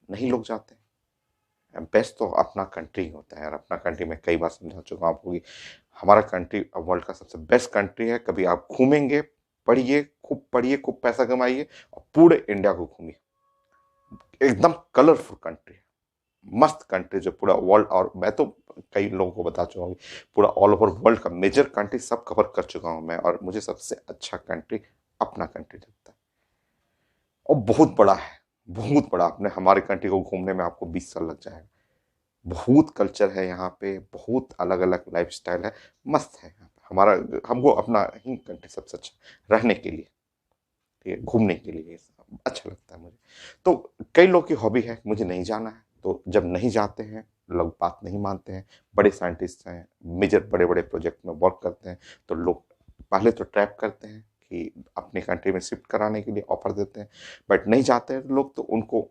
[SPEAKER 1] नहीं लोग जाते हैं। बेस्ट तो अपना कंट्री होता है, और अपना कंट्री में कई बार समझा चुका हूँ आपको कि हमारा कंट्री वर्ल्ड का सबसे बेस्ट कंट्री है। कभी आप घूमेंगे, पढ़िए, खूब पैसा कमाइए और पूरे इंडिया को घूमिए। एकदम कलरफुल कंट्री है, मस्त कंट्री, जो पूरा वर्ल्ड, और मैं तो कई लोगों को बता चुका हूँ, पूरा ऑल ओवर वर्ल्ड का मेजर कंट्री सब कवर कर चुका हूँ मैं, और मुझे सबसे अच्छा कंट्री अपना कंट्री लगता है। और बहुत बड़ा है, बहुत बड़ा। अपने हमारे कंट्री को घूमने में आपको 20 साल लग जाएगा। बहुत कल्चर है यहाँ पे, बहुत अलग अलग लाइफ स्टाइल है, मस्त है यहाँ पे। हमारा, हमको अपना ही कंट्री सबसे अच्छा रहने के लिए, ठीक है, घूमने के लिए अच्छा लगता है मुझे। तो कई लोग की हॉबी है मुझे नहीं जाना है, तो जब नहीं जाते हैं लोग बात नहीं मानते हैं। बड़े साइंटिस्ट हैं, मेजर बड़े बड़े प्रोजेक्ट में वर्क करते हैं, तो लोग पहले तो ट्रैप करते हैं कि अपने कंट्री में शिफ्ट कराने के लिए ऑफर देते हैं, बट नहीं जाते हैं लोग तो उनको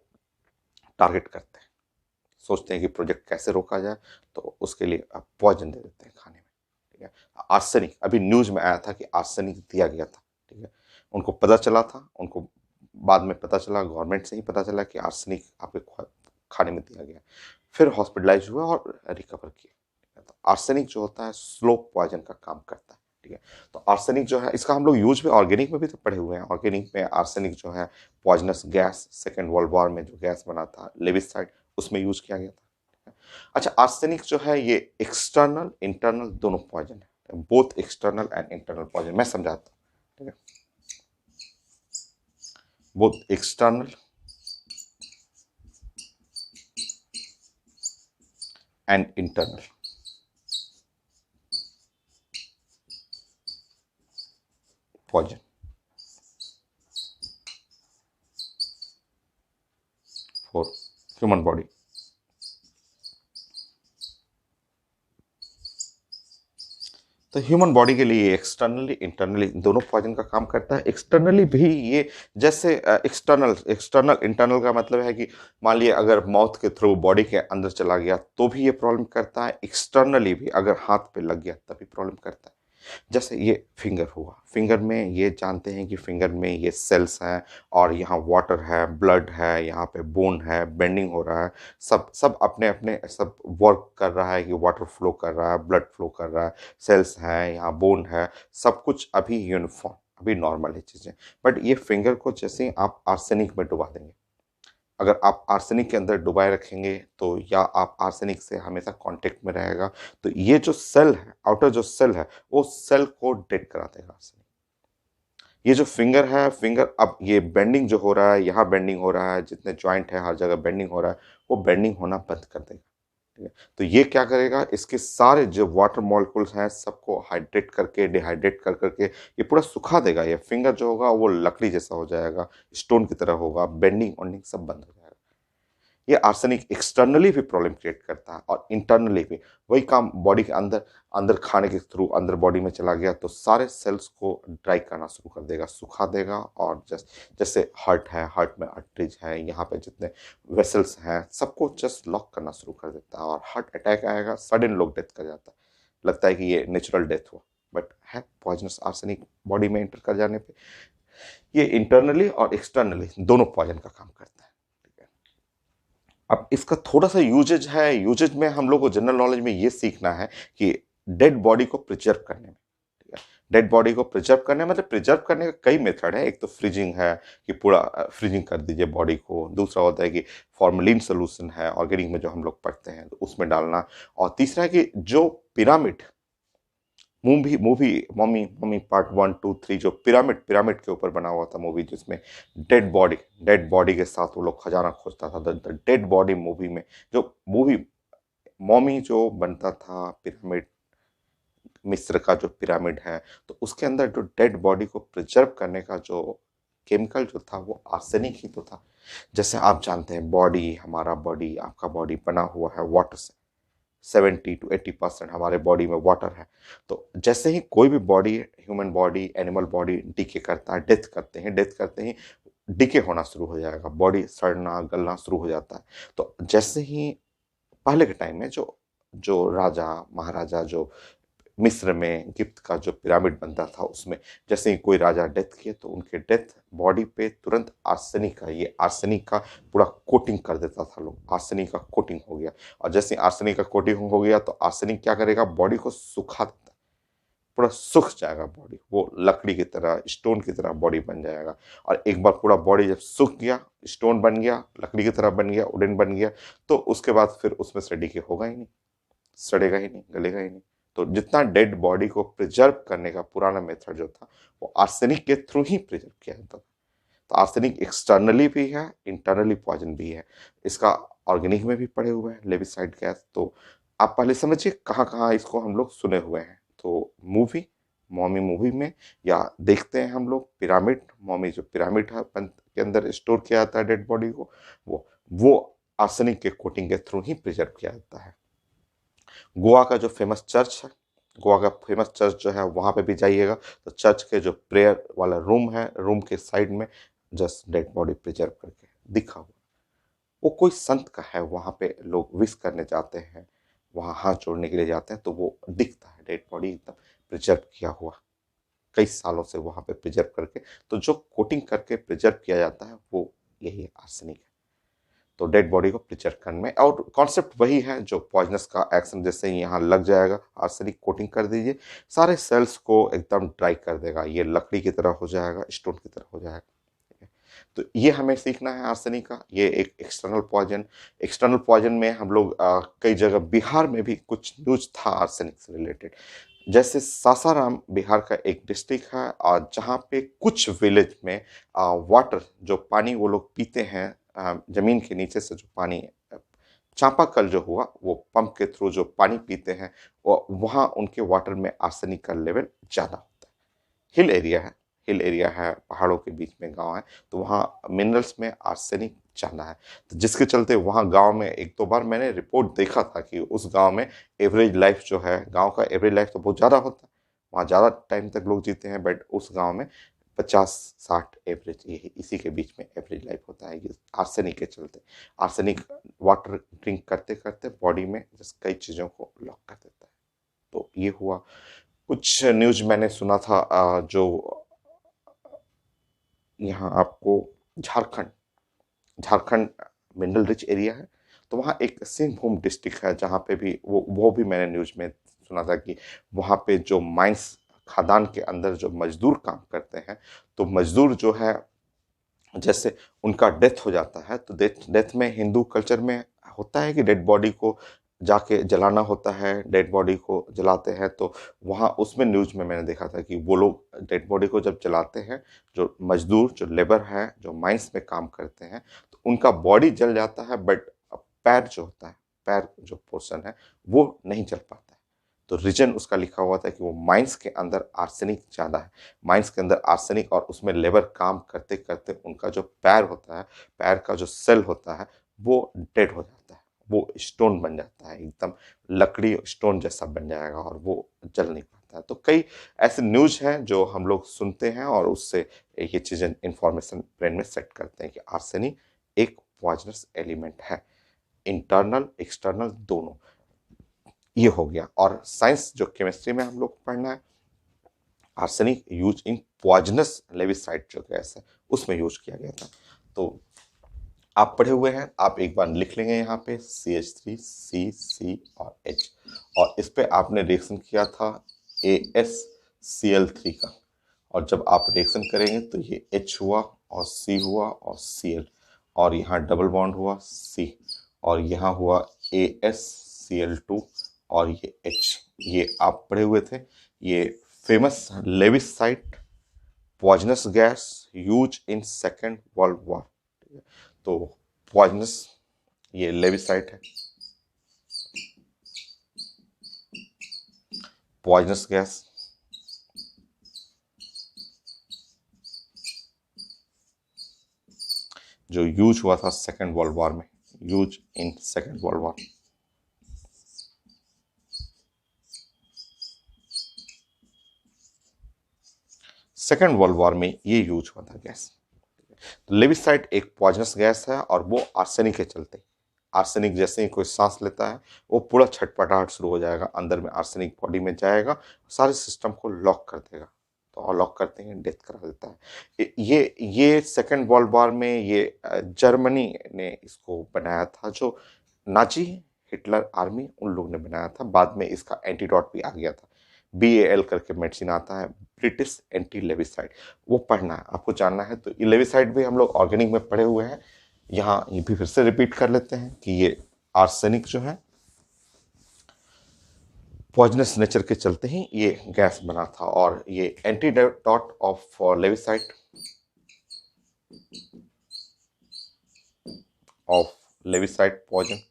[SPEAKER 1] टारगेट करते हैं, सोचते हैं कि प्रोजेक्ट कैसे रोका जाए, तो उसके लिए आप पॉइजन दे देते हैं खाने में, ठीक है। आर्सेनिक, अभी न्यूज में आया था कि आर्सेनिक दिया गया था, ठीक है। उनको पता चला था, उनको बाद में पता चला, गवर्नमेंट से ही पता चला कि आर्सेनिक आपके खाने में दिया गया। फिर हॉस्पिटलाइज हुआ और रिकवर किया। तो आर्सेनिक जो होता है स्लो पॉइजन का काम करता है, ठीक है। तो आर्सेनिक जो है इसका हम लोग यूज में ऑर्गेनिक में भी तो पढ़े हुए हैं। ऑर्गेनिक में आर्सेनिक जो है poisonous gas, second world war में जो गैस बना था लेविसाइड, उसमें यूज किया गया था। अच्छा, आर्सेनिक जो है ये एक्सटर्नल इंटरनल दोनों पॉइजन है, both external and internal poison. मैं समझाता हूँ, ठीक है। Both external and internal poison for human body. तो ह्यूमन बॉडी के लिए एक्सटर्नली इंटरनली दोनों पॉइजन का काम करता है। एक्सटर्नली भी ये, जैसे एक्सटर्नल एक्सटर्नल इंटरनल का मतलब है कि मान लिया अगर माउथ के थ्रू बॉडी के अंदर चला गया तो भी ये प्रॉब्लम करता है। एक्सटर्नली भी अगर हाथ पे लग गया तभी प्रॉब्लम करता है। जैसे ये फिंगर हुआ, फिंगर में ये जानते हैं कि फिंगर में ये सेल्स हैं और यहाँ वाटर है, ब्लड है, यहाँ पे बोन है, बेंडिंग हो रहा है, सब सब अपने अपने सब वर्क कर रहा है कि वाटर फ्लो कर रहा है, ब्लड फ्लो कर रहा है, सेल्स हैं, यहाँ बोन है, सब कुछ अभी यूनिफॉर्म, अभी नॉर्मल है चीज़ें। बट ये फिंगर को जैसे ही आप आर्सेनिक में डुबा देंगे, अगर आप आर्सेनिक के अंदर डुबाए रखेंगे तो, या आप आर्सेनिक से हमेशा कांटेक्ट में रहेगा, तो ये जो सेल है, आउटर जो सेल है, वो सेल को डेड करा देगा आर्सेनिक। ये जो फिंगर है, फिंगर अब ये बेंडिंग जो हो रहा है, यहाँ बेंडिंग हो रहा है, जितने जॉइंट है हर जगह बेंडिंग हो रहा है, वो बेंडिंग होना बंद कर देगा, ठीक है। तो ये क्या करेगा, इसके सारे जो वाटर मॉलिक्यूल्स हैं सबको हाइड्रेट करके, डिहाइड्रेट कर करके ये पूरा सुखा देगा। ये फिंगर जो होगा वो लकड़ी जैसा हो जाएगा, स्टोन की तरह होगा, बेंडिंग ऑन्डिंग सब बंद हो जाएगा। ये आर्सेनिक एक्सटर्नली भी प्रॉब्लम क्रिएट करता है और इंटरनली भी। वही काम बॉडी के अंदर, अंदर खाने के थ्रू अंदर बॉडी में चला गया तो सारे सेल्स को ड्राई करना शुरू कर देगा, सुखा देगा। और जैसे हार्ट है, हार्ट में आर्टरीज है, यहाँ पे जितने वेसल्स हैं सबको जस्ट लॉक करना शुरू कर देता है और हार्ट अटैक आएगा, सडन लोग डेथ कर जाता है, लगता है कि ये नेचुरल डेथ हुआ, बट है पॉइजनस आर्सेनिक बॉडी में एंटर कर जाने पे। ये इंटरनली और एक्सटर्नली दोनों पॉइजन का काम करता है, ठीक है। अब इसका थोड़ा सा यूजेज है। यूजेज में हम लोग को जनरल नॉलेज में ये सीखना है कि डेड बॉडी को प्रिजर्व करने में, ठीक है, डेड बॉडी को प्रिजर्व करने मतलब प्रिजर्व करने का कई मेथड है। एक तो फ्रीजिंग है कि पूरा फ्रीजिंग कर दीजिए बॉडी को। दूसरा होता है कि फॉर्मलिन सोल्यूशन है ऑर्गेनिक में जो हम लोग पढ़ते हैं तो उसमें डालना। और तीसरा है कि जो pyramid movie movie mummy mummy part 1 2 3, जो पिरामिड पिरामिड के ऊपर बना हुआ था मूवी, जिसमें डेड बॉडी के साथ वो लोग खजाना खोजता था, द डेड बॉडी मूवी में जो मूवी मॉमी जो बनता था पिरामिड, मिस्र का जो पिरामिड है, तो उसके अंदर जो डेड बॉडी को प्रिजर्व करने का जो केमिकल जो था वो आर्सेनिक ही तो था। जैसे आप जानते हैं बॉडी, हमारा बॉडी, आपका बॉडी बना हुआ है वाटर से, 70 to 80% हमारे बॉडी में वाटर है। तो जैसे ही कोई भी body, human body, animal body decay करता है, डेथ करते ही डिके होना शुरू हो जाएगा, बॉडी सड़ना गलना शुरू हो जाता है। तो जैसे ही पहले के टाइम में जो जो राजा महाराजा जो मिस्र में गिप्त का जो पिरामिड बनता था उसमें जैसे ही कोई राजा डेथ किए तो उनके डेथ बॉडी पे तुरंत आर्सेनिक का, ये आर्सेनिक का पूरा कोटिंग कर देता था लोग, आर्सेनिक का कोटिंग हो गया। और जैसे आर्सेनिक का कोटिंग हो गया तो आर्सेनिक क्या करेगा, बॉडी को सुखा देता है, पूरा सूख जाएगा बॉडी, वो लकड़ी की तरह, स्टोन की तरह बॉडी बन जाएगा। और एक बार पूरा बॉडी जब सूख गया, स्टोन बन गया, लकड़ी की तरह बन गया, वुडन बन गया, तो उसके बाद फिर उसमें से डिके होगा ही नहीं, सड़ेगा ही नहीं, गलेगा ही नहीं। तो जितना डेड बॉडी को प्रिजर्व करने का पुराना मेथड जो था वो आर्सेनिक के थ्रू ही प्रिजर्व किया जाता था। तो आर्सेनिक एक्सटर्नली भी है, इंटरनली पॉइजन भी है। इसका ऑर्गेनिक में भी पड़े हुए हैं, लेविसाइड गैस। तो आप पहले समझिए कहाँ कहाँ इसको हम लोग सुने हुए हैं। तो मूवी मॉमी मूवी में, या देखते हैं हम लोग पिरामिड, मॉमी जो पिरामिड के अंदर स्टोर किया जाता है डेड बॉडी को, वो आर्सेनिक के कोटिंग के थ्रू ही प्रिजर्व किया जाता है। गोवा का जो फेमस चर्च है, गोवा का फेमस चर्च जो है वहां पे भी जाइएगा तो चर्च के जो प्रेयर वाला रूम है, रूम के साइड में जस्ट डेड बॉडी प्रिजर्व करके दिखा हुआ, वो कोई संत का है, वहां पे लोग विश करने जाते हैं, वहां हाथ जोड़ने के लिए जाते हैं, तो वो दिखता है डेड बॉडी एकदम प्रिजर्व किया हुआ, कई सालों से वहां पे प्रिजर्व करके। तो जो कोटिंग करके प्रिजर्व किया जाता है वो यही आर्सेनिक है। तो डेड बॉडी को प्रिजर्व करने में, और कॉन्सेप्ट वही है जो पॉइजनस का एक्शन, जैसे ही यहाँ लग जाएगा आर्सेनिक कोटिंग कर दीजिए, सारे सेल्स को एकदम ड्राई कर देगा, ये लकड़ी की तरह हो जाएगा, स्टोन की तरह हो जाएगा। तो ये हमें सीखना है आर्सेनिक का, ये एक एक्सटर्नल पॉइजन। एक्सटर्नल पॉइजन में हम लोग कई जगह, बिहार में भी कुछ न्यूज था आर्सेनिक से रिलेटेड, जैसे सासाराम बिहार का एक डिस्ट्रिक्ट है, और जहाँ पे कुछ विलेज में वाटर, जो पानी वो लोग पीते हैं, जमीन के नीचे से जो पानी, चापाकल जो हुआ वो पंप के थ्रू जो पानी पीते हैं, वो वहाँ उनके वाटर में आर्सेनिक का लेवल ज़्यादा होता है। हिल एरिया है, हिल एरिया है, पहाड़ों के बीच में गांव है, तो वहाँ मिनरल्स में आर्सेनिक ज़्यादा है, तो जिसके चलते वहाँ गांव में एक दो बार मैंने रिपोर्ट देखा था कि उस गांव में एवरेज लाइफ जो है, गांव का एवरेज लाइफ तो बहुत ज़्यादा होता है, वहाँ ज़्यादा टाइम तक लोग जीते हैं, बट उस गांव में 50-60 एवरेज, यही इसी के बीच में एवरेज लाइफ होता है, ये आर्सेनिक के चलते। आर्सेनिक वाटर ड्रिंक करते करते बॉडी में जस्ट कई चीज़ों को लॉक कर देता है। तो ये हुआ कुछ न्यूज मैंने सुना था, जो यहाँ आपको Jharkhand, Jharkhand mineral rich area है, तो वहाँ एक सिंहभूम डिस्ट्रिक्ट है जहाँ पे भी वो भी मैंने न्यूज में सुना था कि वहाँ पे जो माइंस, खदान के अंदर जो मजदूर काम करते हैं, तो मजदूर जो है, जैसे उनका डेथ हो जाता है, तो डेथ डेथ में हिंदू कल्चर में होता है कि डेड बॉडी को जाके जलाना होता है, डेड बॉडी को जलाते हैं, तो वहाँ उसमें न्यूज में मैंने देखा था कि वो लोग डेड बॉडी को जब जलाते हैं, जो मजदूर, जो लेबर है, जो माइंस में काम करते हैं, तो उनका बॉडी जल जाता है, बट पैर जो होता है, पैर जो पोर्शन है वो नहीं जल पाता है। तो रीजन उसका लिखा हुआ था कि वो माइंस के अंदर आर्सेनिक ज़्यादा है, माइंस के अंदर आर्सेनिक, और उसमें लेबर काम करते करते उनका जो पैर होता है, पैर का जो सेल होता है वो डेड हो जाता है, वो स्टोन बन जाता है, एकदम लकड़ी स्टोन जैसा बन जाएगा, और वो जल नहीं पाता है। तो कई ऐसे न्यूज हैं जो हम लोग सुनते हैं, और उससे ये चीज़ें इंफॉर्मेशन ब्रेन में सेट करते हैं कि आर्सेनिक एक पॉइजनस एलिमेंट है, इंटरनल एक्सटर्नल दोनों। ये हो गया। और साइंस जो केमिस्ट्री में हम लोग पढ़ना है, आर्सेनिक यूज इन पॉइजनस लेविसाइड जो गैस है उसमें यूज किया गया था। तो आप पढ़े हुए हैं, आप एक बार लिख लेंगे यहाँ पे CH3 C और H, और इस पे आपने रिएक्शन किया था AsCl3 का, और जब आप रिएक्शन करेंगे तो ये H हुआ और C हुआ और Cl, और यहाँ डबल बॉन्ड हुआ C, और यहाँ हुआ AsCl2 और ये H। ये आप पढ़े हुए थे, ये famous lewisite poisonous gas use in second world war. तो पॉइजनस ये लेविसाइट है, पॉइजनस गैस जो यूज हुआ था सेकेंड वर्ल्ड वॉर में, use in second world war. Second world war में ये यूज हुआ था गैस। तो लेविसाइट एक पॉइजनस गैस है, और वो आर्सेनिक के चलते, आर्सेनिक जैसे ही कोई सांस लेता है वो पूरा छटपटाहट शुरू हो जाएगा, अंदर में आर्सेनिक बॉडी में जाएगा, सारे सिस्टम को लॉक कर देगा, तो लॉक करते ही डेथ करा देता है। ये सेकेंड वर्ल्ड वॉर में ये जर्मनी ने इसको बनाया था, जो नाची हिटलर आर्मी उन लोग ने बनाया था, बाद में इसका एंटीडोट भी आ गया था, BAL करके मेडिसिन आता है, ब्रिटिश एंटी लेविसाइड, वो पढ़ना है आपको, जानना है। तो ये लेविसाइड भी हम लोग ऑर्गेनिक में पढ़े हुए हैं, यहाँ ये भी फिर से रिपीट कर लेते हैं कि ये आर्सेनिक जो है पॉइजनस नेचर के चलते ही ये गैस बना था, और ये antidote of lewisite of lewisite poison.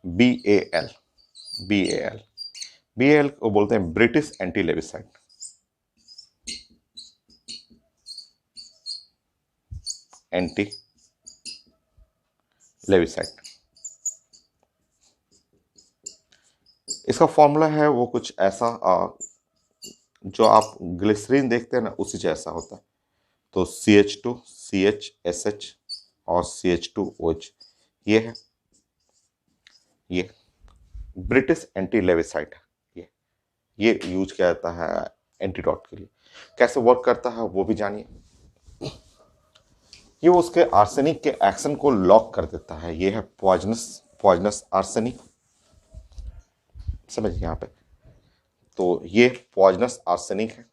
[SPEAKER 1] BAL, BAL, BAL को बोलते हैं British anti lewisite. Anti lewisite, इसका फॉर्मूला है वो कुछ ऐसा, जो आप ग्लिसरीन देखते हैं ना उसी जैसा होता है। तो CH2 CHSH और CH2OH, ये है, ये ब्रिटिश एंटी लेविसाइड है। ये यूज किया जाता है एंटीडॉट के लिए। कैसे वर्क करता है वो भी जानिए। ये उसके आर्सेनिक के एक्शन को लॉक कर देता है। ये है पॉइजनस आर्सेनिक, समझिए यहाँ पे। तो ये पॉइजनस आर्सेनिक है।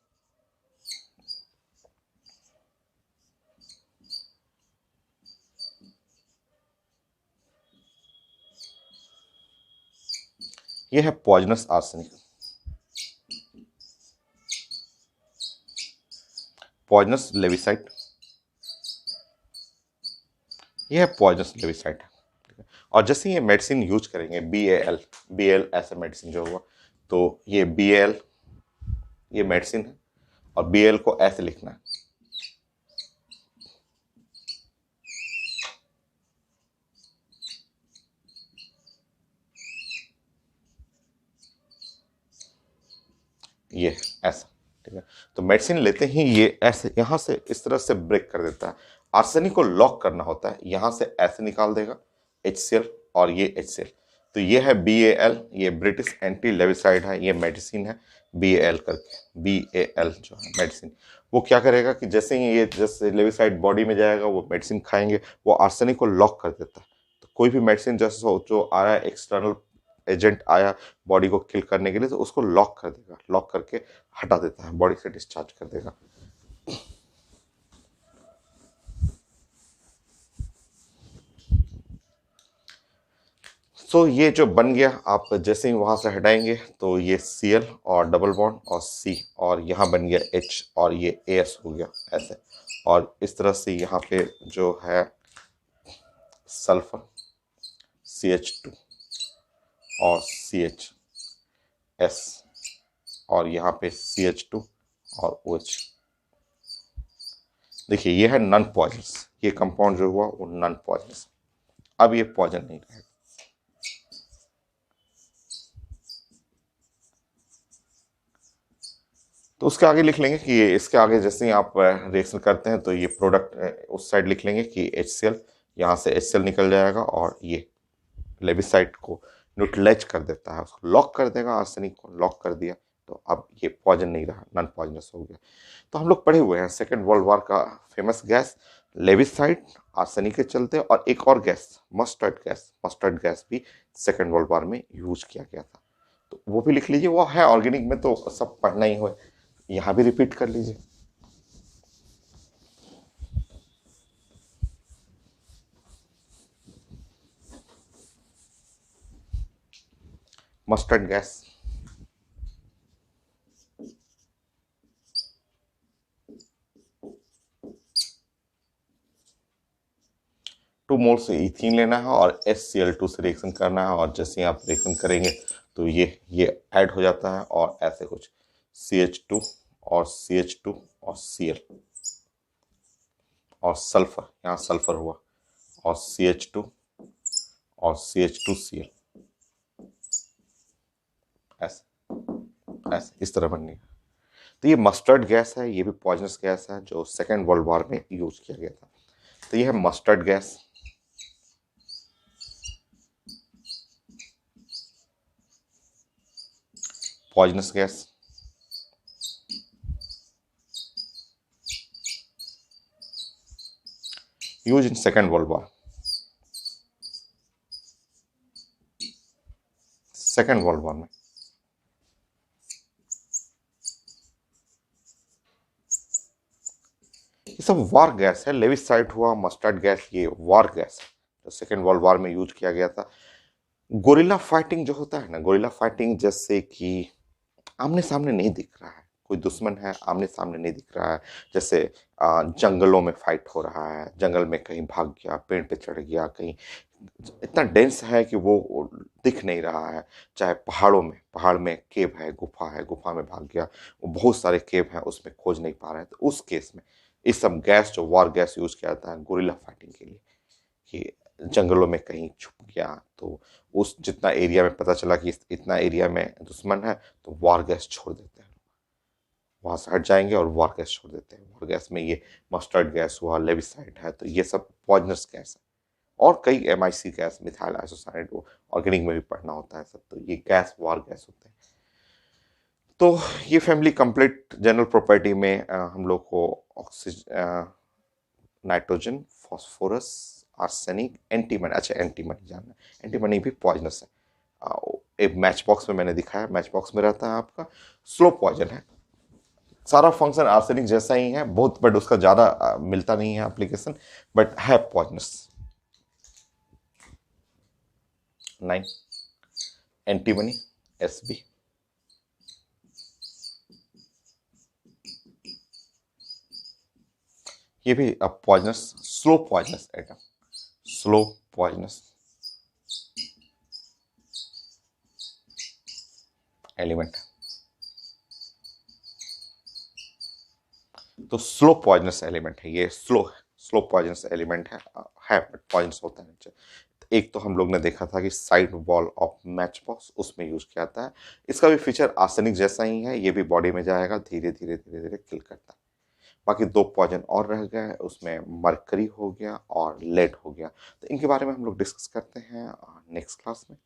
[SPEAKER 1] ये है पॉइजनस आर्सेनिक, पॉइजनस लेविसाइड। ये है पॉइजनस लेविसाइड। और जैसे ये मेडिसिन यूज करेंगे BAL ऐसा मेडिसिन जो हुआ, तो ये BAL ये मेडिसिन है और BAL को ऐसे लिखना है। ये ऐसा, ठीक है। तो मेडिसिन लेते ही ये ऐसे यहाँ से इस तरह से ब्रेक कर देता है। आर्सेनिक को लॉक करना होता है, यहाँ से ऐसे निकाल देगा HCl और ये HCl। तो ये है BAL, ये ब्रिटिश एंटी लेविसाइड है, ये मेडिसिन है BAL करके। BAL जो है मेडिसिन, वो क्या करेगा कि जैसे ही ये जैसे लेविसाइड बॉडी में जाएगा, वो मेडिसिन खाएंगे, वो आर्सेनिक को लॉक कर देता है। तो कोई भी मेडिसिन जैसे जो आ रहा है, एक्सटर्नल एजेंट आया बॉडी को किल करने के लिए, तो उसको लॉक कर देगा, लॉक करके हटा देता है, बॉडी से डिस्चार्ज कर देगा। सो ये जो बन गया, आप जैसे ही वहां से हटाएंगे तो ये Cl और डबल बॉन्ड और C, और यहाँ बन गया H और ये AS हो गया ऐसे। और इस तरह से यहाँ पे जो है सल्फर CH2 और CHS, और यहाँ पे CH2 और OH। देखिए ये है नॉन पॉइजनस, ये कंपाउंड जो हुआ वो नॉन पॉइजनस। अब ये पॉइजन नहीं रहेगा। तो उसके आगे लिख लेंगे कि ये, इसके आगे जैसे ही आप रिएक्शन करते हैं तो ये प्रोडक्ट उस साइड लिख लेंगे कि HCl, यहाँ से HCl निकल जाएगा और ये लेविसाइड को न्यूट्रलाइज कर देता है, उसको लॉक कर देगा, आर्सेनिक को लॉक कर दिया। तो अब ये पॉइजन नहीं रहा, नॉन पॉइजनस हो गया। तो हम लोग पढ़े हुए हैं सेकेंड वर्ल्ड वॉर का फेमस गैस लेविसाइड, आर्सेनिक के चलते, और एक और गैस मस्टर्ड गैस भी सेकेंड वर्ल्ड वॉर में यूज किया गया था। तो वो भी लिख लीजिए, वो है ऑर्गेनिक में तो सब पढ़ना ही हो, यहाँ भी रिपीट कर लीजिए। मस्टर्ड गैस, टू मोल से इथीन लेना है और HCl2 से रिएक्शन करना है, और जैसे ही आप रिएक्शन करेंगे तो ये ऐड हो जाता है, और ऐसे कुछ CH2 और CH2 और Cl और सल्फर, यहाँ सल्फर हुआ, और CH2 और CH2Cl, ऐसे ऐसे इस तरह बननी है। तो ये मस्टर्ड गैस है, ये भी पॉइजनस गैस है जो सेकेंड वर्ल्ड वॉर में यूज किया गया था। तो ये है mustard gas. Poisonous gas, use in second world war, second world war में। ये सब वॉर गैस है। लेविसाइड हुआ, मस्टर्ड गैस, ये वॉर गैस है जो सेकेंड वर्ल्ड वॉर में यूज किया गया था। गोरिल्ला फाइटिंग जो होता है ना, गोरिल्ला फाइटिंग जैसे कि आमने सामने नहीं दिख रहा है, कोई दुश्मन है, आमने सामने नहीं दिख रहा है, जैसे जंगलों में फाइट हो रहा है, जंगल में कहीं भाग गया, पेड़ पे चढ़ गया, कहीं इतना डेंस है कि वो दिख नहीं रहा है, चाहे पहाड़ में केव है, गुफा में भाग गया, वो बहुत सारे केव हैं उसमें खोज नहीं पा रहे हैं, तो उस केस में इस सब गैस जो वार गैस यूज किया जाता है गुरिल्ला फाइटिंग के लिए, कि जंगलों में कहीं छुप गया तो उस जितना एरिया में पता चला कि इतना एरिया में दुश्मन है, तो वार गैस छोड़ देते हैं, वहां से हट जाएंगे और वार गैस छोड़ देते हैं। वार गैस में ये मस्टर्ड गैस हुआ, लेविसाइड है, तो ये सब पॉइजनस गैस है। और कई एमआईसी गैस, मिथाइल आइसोसाइनाइड, वो ऑर्गेनिक में भी पढ़ना होता है सब, तो ये गैस वार गैस होते हैं। तो ये फैमिली कंप्लीट जनरल प्रॉपर्टी में हम लोग को oxygen, nitrogen, phosphorus, arsenic, antimony, अच्छा एंटीमनी जानना, एंटीमनी भी पॉइजनस है। एक मैच बॉक्स में मैंने दिखाया, मैच बॉक्स में रहता है आपका, स्लो पॉइजन है, सारा फंक्शन आर्सेनिक जैसा ही है बहुत, बट उसका ज़्यादा मिलता नहीं है एप्लीकेशन, बट है पॉइजनस। 9 एंटीमनी, एसबी, ये भी अब poisonous, slow poisonous atom, slow poisonous element. तो स्लो पॉइजनस एलिमेंट है ये, स्लो है, स्लो पॉइजनस एलिमेंट है बट पॉइजनस होता है नीचे। एक तो हम लोग ने देखा था कि side wall of match box, उसमें यूज किया जाता है। इसका भी फीचर आर्सेनिक जैसा ही है, ये भी बॉडी में जाएगा, धीरे धीरे धीरे धीरे किल करता है। बाकी 2 पॉइजन और रह गए, उसमें मरकरी हो गया और लेड हो गया, तो इनके बारे में हम लोग डिस्कस करते हैं नेक्स्ट क्लास में।